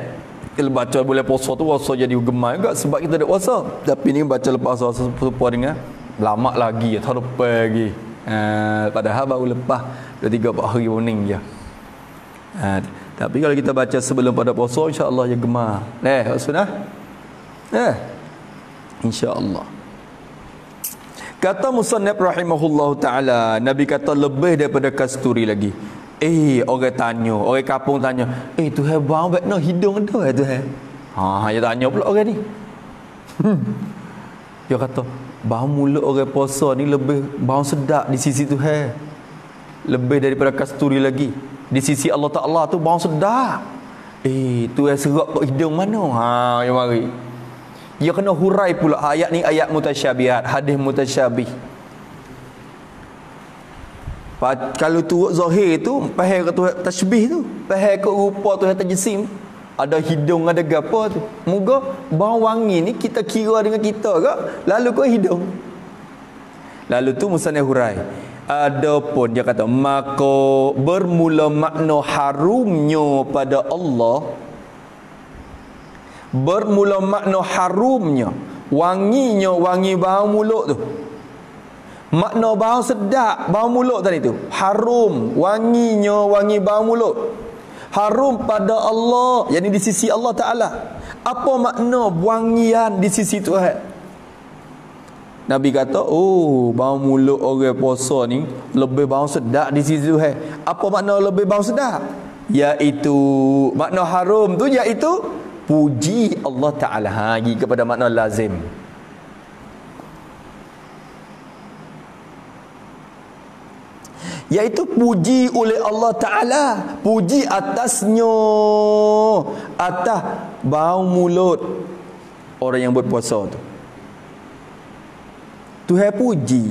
Kita baca boleh puasa tu puasa jadi gemar juga sebab kita ada puasa. Tapi ni baca lepas puasa serupa dengan lama lagi tahun depan lagi. Padahal baru lepas 2-3-4 hari morning je. Tapi kalau kita baca sebelum pada puasa, insya-Allah dia gemar. Maksudnya insya-Allah. Kata musannif rahimahullahu taala, Nabi kata lebih daripada kasturi lagi. Orang tanya, orang kampung tanya, Tuhan bau bet no hidung ada Tuhan. Dia tanya pula orang ni. Dia kata, bau mulut orang puasa ni lebih bau sedap di sisi Tuhan. Lebih daripada kasturi lagi. Di sisi Allah Ta'ala tu bau sedap. Tuhan serap kat hidung mana? Yang mari. Dia kena hurai pula ayat ni, ayat mutasyabihat, hadis mutasyabih. Kalau turut zahir tu, faham ke Tuhan tasbih tu, faham ke rupa Tuhan tajsim, ada hidung, ada gapo tu. Moga bau wangi ni kita kira dengan kita ke, lalu ke hidung. Lalu tu musannif hurai. Adapun dia kata maka bermula makna harumnya pada Allah, bermula makna harumnya, wanginya, wangi bau mulut tu. Makna bau sedap, bau mulut tadi tu. Harum, wanginya, wangi bau mulut. Harum pada Allah, yakni di sisi Allah Ta'ala. Apa makna wangian di sisi Tuhan? Nabi kata, oh, bau mulut orang puasa ni lebih bau sedap di sisi Tuhan. Apa makna lebih bau sedap? Iaitu, makna harum tu iaitu puji Allah Ta'ala. Pergi kepada makna lazim. Iaitu puji oleh Allah Ta'ala. Puji atasnya, atas bau mulut orang yang berpuasa tu. Tuhan puji.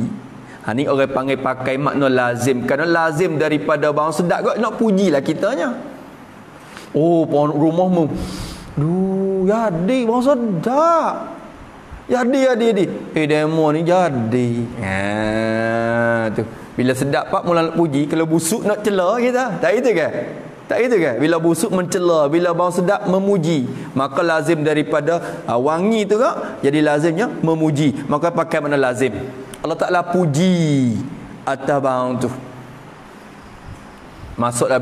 Ni orang panggil pakai makna lazim. Kerana lazim daripada bau sedap kau nak pujilah kitanya. Oh, rumahmu, jadi bau sedap. Jadi. Demo ni jadi. Tu. Bila sedap pak mula nak puji, kalau busuk nak cela kita. Tak itu ke? Tak itu ke? Bila busuk mencela, bila bau sedap memuji. Maka lazim daripada wangi tu kak, jadi lazimnya memuji. Maka pakai makna lazim. Allah Ta'ala puji atas bau tu. Masuklah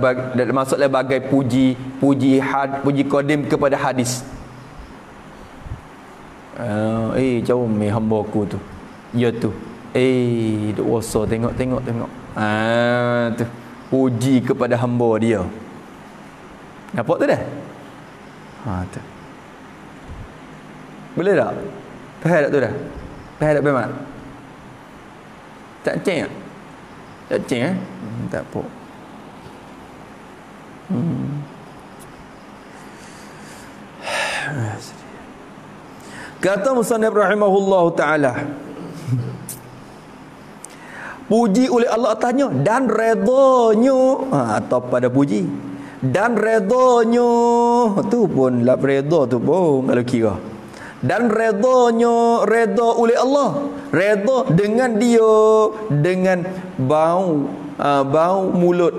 bagai puji qadim kepada hadis. Jauh me hamba aku tu. Ya tu. Duk rasa tengok. Tu. Puji kepada hamba dia. Nampak tu dah? Tu. Boleh tak? Faham tak tu dah? Faham tak Pemat? Tak ceng tak? Tak ceng tak apa. Kata musannif rahimahullahu ta'ala, puji oleh Allah atasnya dan redanya, atau pada puji dan redanya tu pun lap reda tu pun kalau kira. Dan redanya, reda oleh Allah, reda dengan dia, dengan bau mulut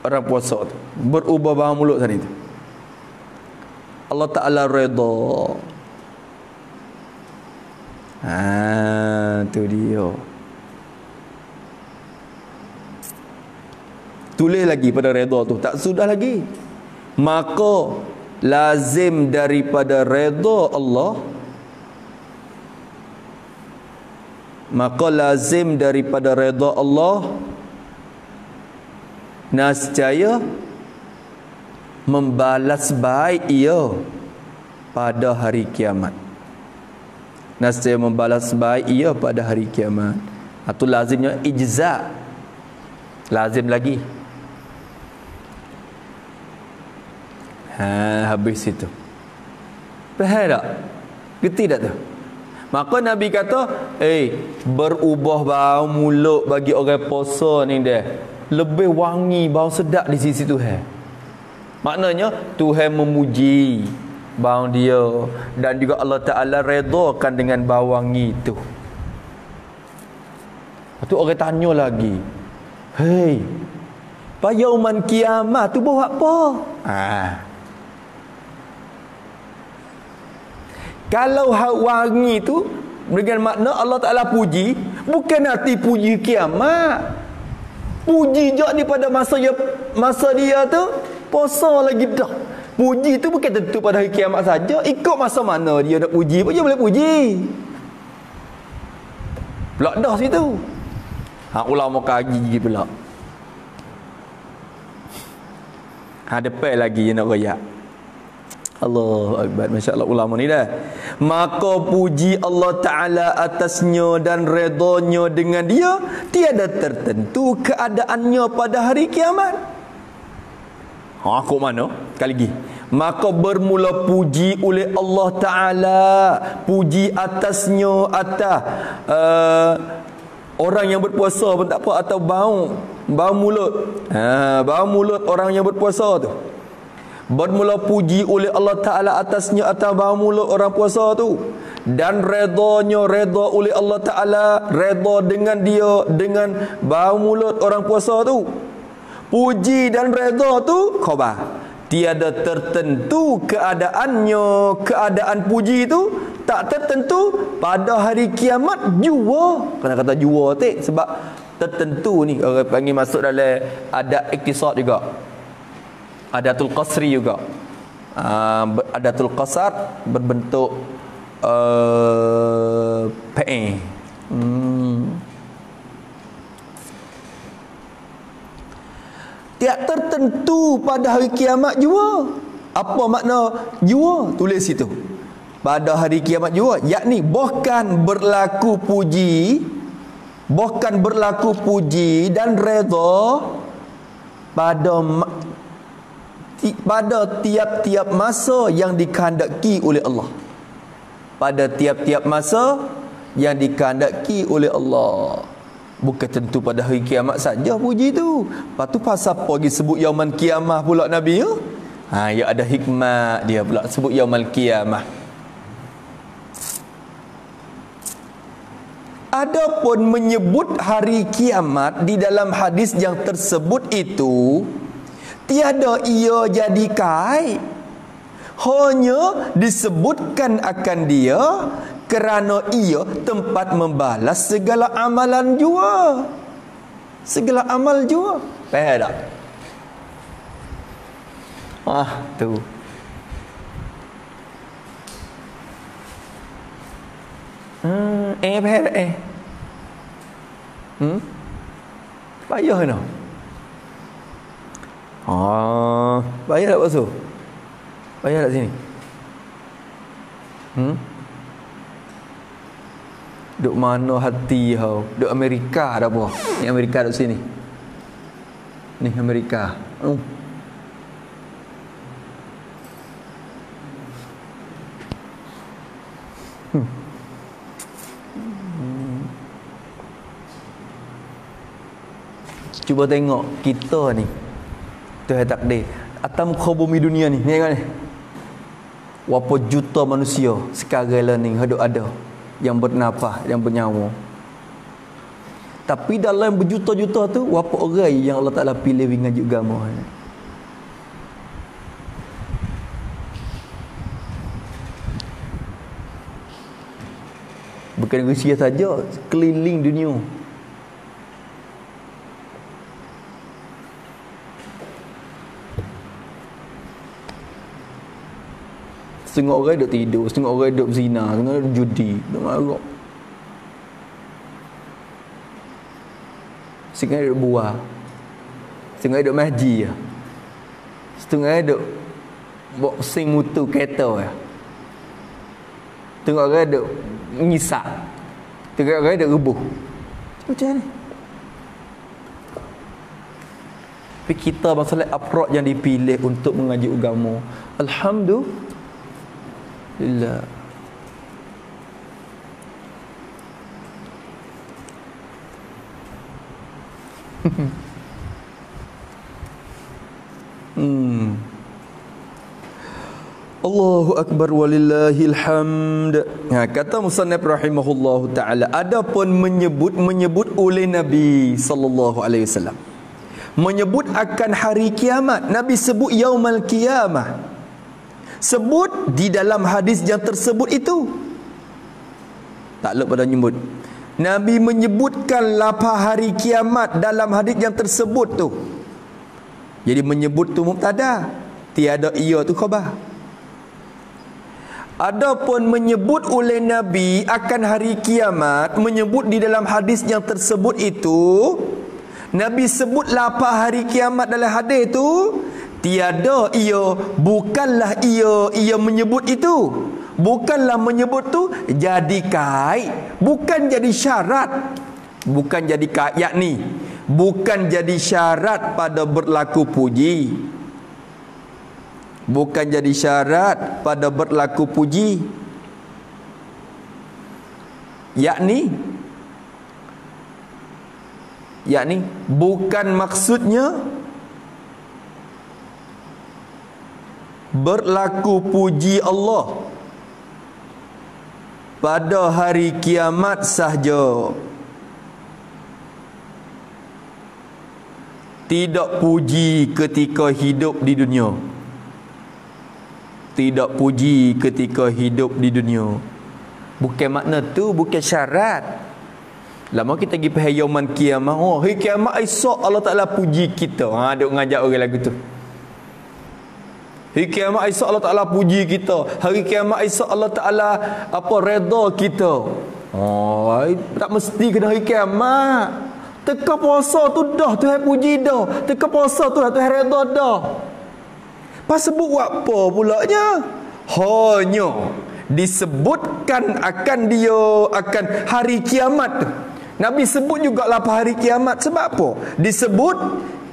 orang puasa tu, berubah bau mulut tadi tu. Allah Ta'ala reda. Tu dia. Tulis lagi pada reda tu, tak sudah lagi. Maka lazim daripada reda Allah, maka lazim daripada reda Allah nascaya membalas baik ia pada hari kiamat. Nascaya membalas baik ia pada hari kiamat. Itu lazimnya ijza. Lazim lagi. Habis itu. Faham tak? Gerti tak tu? Maka Nabi kata, berubah bau mulut bagi orang puasa ni dia lebih wangi, bau sedap di sisi Tuhan. Maknanya Tuhan memuji bau dia, dan juga Allah Ta'ala redakan dengan bau wangi itu. Lepas tu orang tanya lagi, pada yauman kiamat tu bau apa? Kalau wangi tu dengan makna Allah Ta'ala puji, bukan arti puji kiamat. Puji je daripada masa dia tu puasa lagi dah. Puji tu bukan tentu pada hari kiamat saja. Ikut masa mana dia nak puji pun dia boleh puji. Pula dah situ. Ulama kaji pula. Depan lagi nak royak. Allahu Akbar. Masya Allah ulama ni dah. Maka puji Allah Ta'ala atasnya dan redanya dengan dia tiada tertentu keadaannya pada hari kiamat. Kok mana? Sekali lagi. Maka bermula puji oleh Allah Ta'ala, puji atasnya atas orang yang berpuasa pun tak apa, atau bau mulut. Bau mulut orang yang berpuasa tu. Bermula puji oleh Allah Ta'ala atasnya atas bau mulut orang puasa tu, dan redanya reda oleh Allah Ta'ala, reda dengan dia, dengan bau mulut orang puasa tu. Puji dan reda tu khabar. Tiada tertentu keadaannya, keadaan puji tu tak tertentu pada hari kiamat jua. Kena kata jua tu sebab tertentu ni orang panggil masuk dalam adat iktisad juga. Adatul qasri juga. Adatul qasar berbentuk PE. Tiap tertentu pada hari kiamat jua. Apa makna jua? Tulis situ. Pada hari kiamat jua, yakni bukan berlaku puji dan redha pada tiap-tiap masa yang dikehendaki oleh Allah. Pada tiap-tiap masa yang dikehendaki oleh Allah. Bukan tentu pada hari kiamat saja puji tu. Lepas tu pasal apa lagi sebut Yaumal Qiyamah pula Nabi ya? Ya ada hikmah dia pula sebut Yaumal Qiyamah. Adapun menyebut hari kiamat di dalam hadis yang tersebut itu tiada ia jadi kait. Hanya disebutkan akan dia kerana ia tempat membalas segala amalan jua. Segala amal jua. Faham tak? Tu. Faham tak? Payah no? Payah tak basuh? Payah tak sini? Duk mana hati kau? Duk Amerika ada apa? Ni Amerika duk sini. Ni Amerika. Cuba tengok kita ni. Tuhan takdir. Atas muka bumi dunia ni. Ni tengok ni. Berapa juta manusia sekarang ni ada yang bernafas, yang bernyawa. Tapi dalam berjuta-juta tu berapa orang yang Allah Ta'ala pilih mengaji agama ni? Bukan Rusia saja, keliling dunia. Setengah orang duduk tidur, setengah orang duduk berzina, setengah orang duduk judi, duduk marah. Setengah duduk buah, setengah duduk maji, setengah duduk boxing mutu kereta, setengah orang duduk mengisak, setengah orang duduk rebuh. Macam ni. Tapi kita masalah approach yang dipilih untuk mengaji agama, alhamdulillah. Allahu Akbar walillahil hamd. Kata musannif rahimahullahu taala, adapun menyebut oleh Nabi sallallahu alaihi wasallam, menyebut akan hari kiamat, Nabi sebut Yaumal Qiyamah. Sebut di dalam hadis yang tersebut itu. Tak lupa pada nyebut. Nabi menyebutkan lapar hari kiamat dalam hadis yang tersebut tu. Jadi menyebut tu mubtada, tiada ia tu khabar. Adapun menyebut oleh Nabi akan hari kiamat, menyebut di dalam hadis yang tersebut itu, Nabi sebut lapar hari kiamat dalam hadis itu, tiada ia, bukanlah ia menyebut itu. Bukanlah menyebut tu jadi kait, bukan jadi syarat. Bukan jadi kait, yakni bukan jadi syarat pada berlaku puji. Bukan jadi syarat pada berlaku puji. Yakni bukan maksudnya berlaku puji Allah pada hari kiamat sahaja. Tidak puji ketika hidup di dunia. Tidak puji ketika hidup di dunia. Bukan makna tu, bukan syarat. Lama kita pergi pada yaumul kiamah. Oh, hari kiamat esok Allah Taala puji kita. Duk ngajak orang lagu tu. Hari kiamat esok Allah Taala puji kita. Hari kiamat esok Allah Taala redha kita. Tak mesti kena hari kiamat. Teka puasa tu dah Tuhan puji dah. Teka puasa tu dah Tuhan redha dah. Pas sebut apa pulanya? Hanya disebutkan akan hari kiamat. Nabi sebut juga lah hari kiamat. Sebab apa? Disebut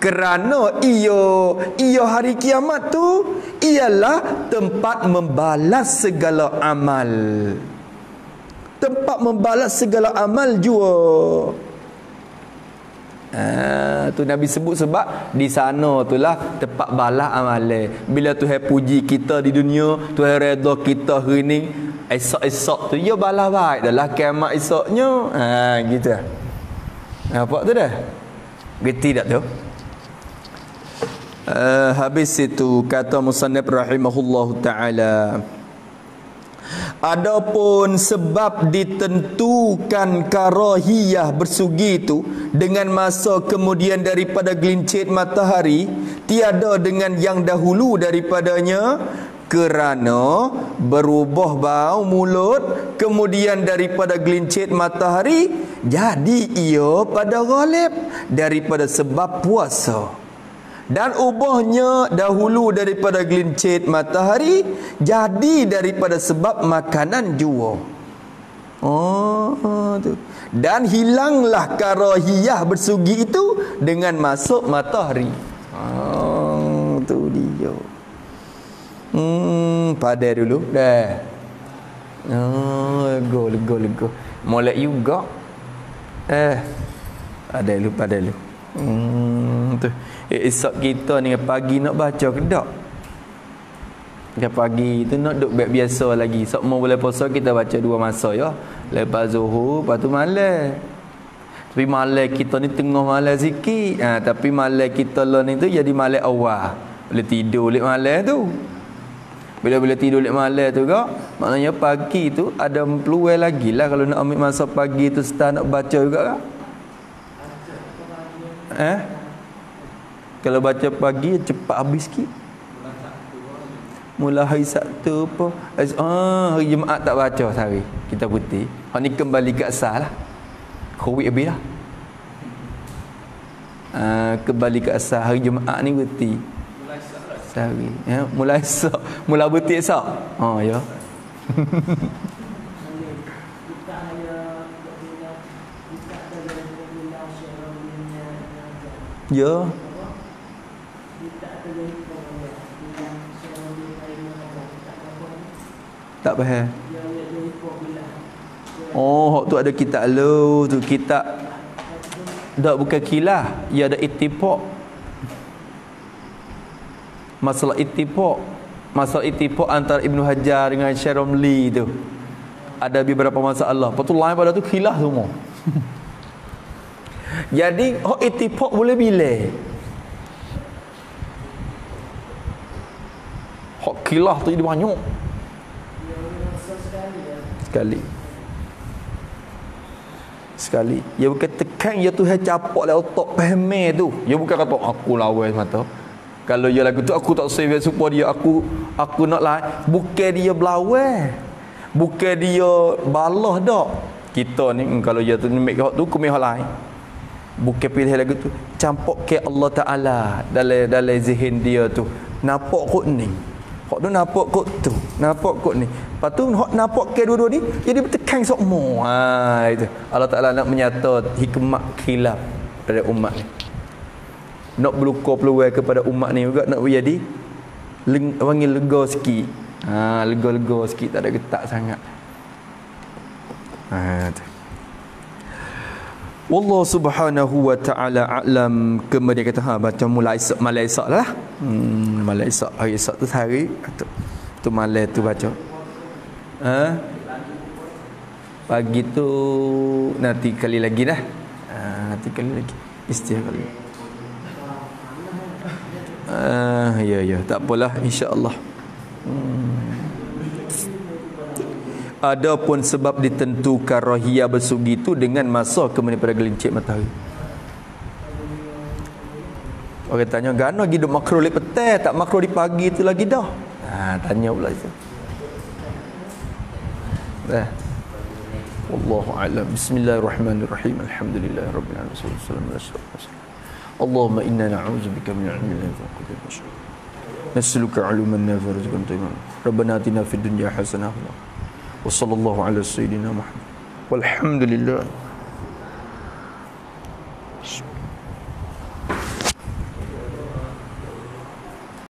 kerana ia hari kiamat tu ialah tempat membalas segala amal. Tempat membalas segala amal jua. Tu Nabi sebut sebab di sana itulah tempat balas amalan. Bila Tuhan puji kita di dunia, Tuhan redha kita hari ni, esok-esok tu ya balas baik dalam kiamat esoknya. Gitu. Nampak tu dah? Gerti tak tu? Habis itu kata musannif rahimahullahu taala, adapun sebab ditentukan karahiyah bersugi itu dengan masa kemudian daripada gelincir matahari, tiada dengan yang dahulu daripadanya, kerana berubah bau mulut kemudian daripada gelincir matahari, jadi ia pada ghalib daripada sebab puasa. Dan ubahnya dahulu daripada gelincir matahari, jadi daripada sebab makanan jua. Tu. Dan hilanglah karahiyah bersugi itu dengan masuk matahari. Tu dia. Padai dulu dah. Lego. Molek juga. Padai dulu. Tu. Esok kita ni pagi nak baca ke tak? Pagi tu nak duduk biasa lagi. Esok mau boleh puasa kita baca 2 masa ya. Lepas zuhur, lepas tu malam. Tapi malam kita ni tengah malam sikit. Tapi malam kita lah ni tu jadi malam awal. Boleh tidur lek malam tu. Bila boleh tidur lek malam tu kak, maknanya pagi tu ada peluang lagi lah kalau nak ambil masa pagi tu start nak baca juga kak. Kalau baca pagi cepat habis sikit. Mula hari Sabtu apa? Hari Jumaat tak baca sehari. Kita putih. Ni kembali ke asal lah. Covid habis lah. Kembali ke asal. Hari Jumaat ni putih. Sehari. Mulai esok. Mula putih esok. Ya. Ya. Tak faham. Hak tu ada kitab lu tu, kitab tak bukan kilah, ia ada ittifaq. Masalah ittifaq antara Ibnu Hajar dengan Syekh Romli tu. Ada beberapa masalah. Lepas tu lain pada tu kilah semua. Jadi hak ittifaq boleh bila? Hak kilah tu jadi banyak. Sekali. Dia bukan tekan dia tu capak lah otak pahame tu. Dia bukan kata aku lawan semata. Kalau dia lagu tu aku tak save supaya dia aku nak lawan. Bukan dia berlawan. Bukan dia balah dak. Kita ni kalau dia tu make hak tu kumih hak lain. Bukan pilih lagu tu. Campak ke Allah Taala dalam zihin dia tu. Nampak kot ni. Hak tu nampak kot tu. Nampak kot ni. Lepas tu hak nampak ke dua-dua ni jadi bertekan semua. Itu. Allah Taala nak menyata hikmat khilaf pada umat ni. Nak berluka peluang kepada umat ni juga nak jadi panggil lega sikit. Lega-lega sikit, tak ada getak sangat. Tu. Wallahu subhanahu wa ta'ala a'lam. Kemudian kata baca mulai esok malam esok lah. Malam esok, hari esok tu sehari tu malam tu baca. Pagi tu nanti kali lagi dah. Nanti kali lagi. Istighfar kali. Ya, tak apalah, insya-Allah. Adapun sebab ditentukan rahiyah bersugi itu dengan masa kemudian pada gelincir matahari. Orang tanya, gana hidup makruh di petang, tak makruh di pagi tu lagi dah. Tanya pula itu. Wallahu a'lam. Bismillahirrahmanirrahim. Alhamdulillahirabbil alamin. Wassalamu ala rasulillah. Allahumma inna na'udzubika min 'ilmin la yanfa'u wa min nas'aluka 'ilman nafi'an wa rizqan tayyiban. Rabbana atina fid dunya hasanah wa sallallahu ala sayyidina Muhammad. Walhamdulillah.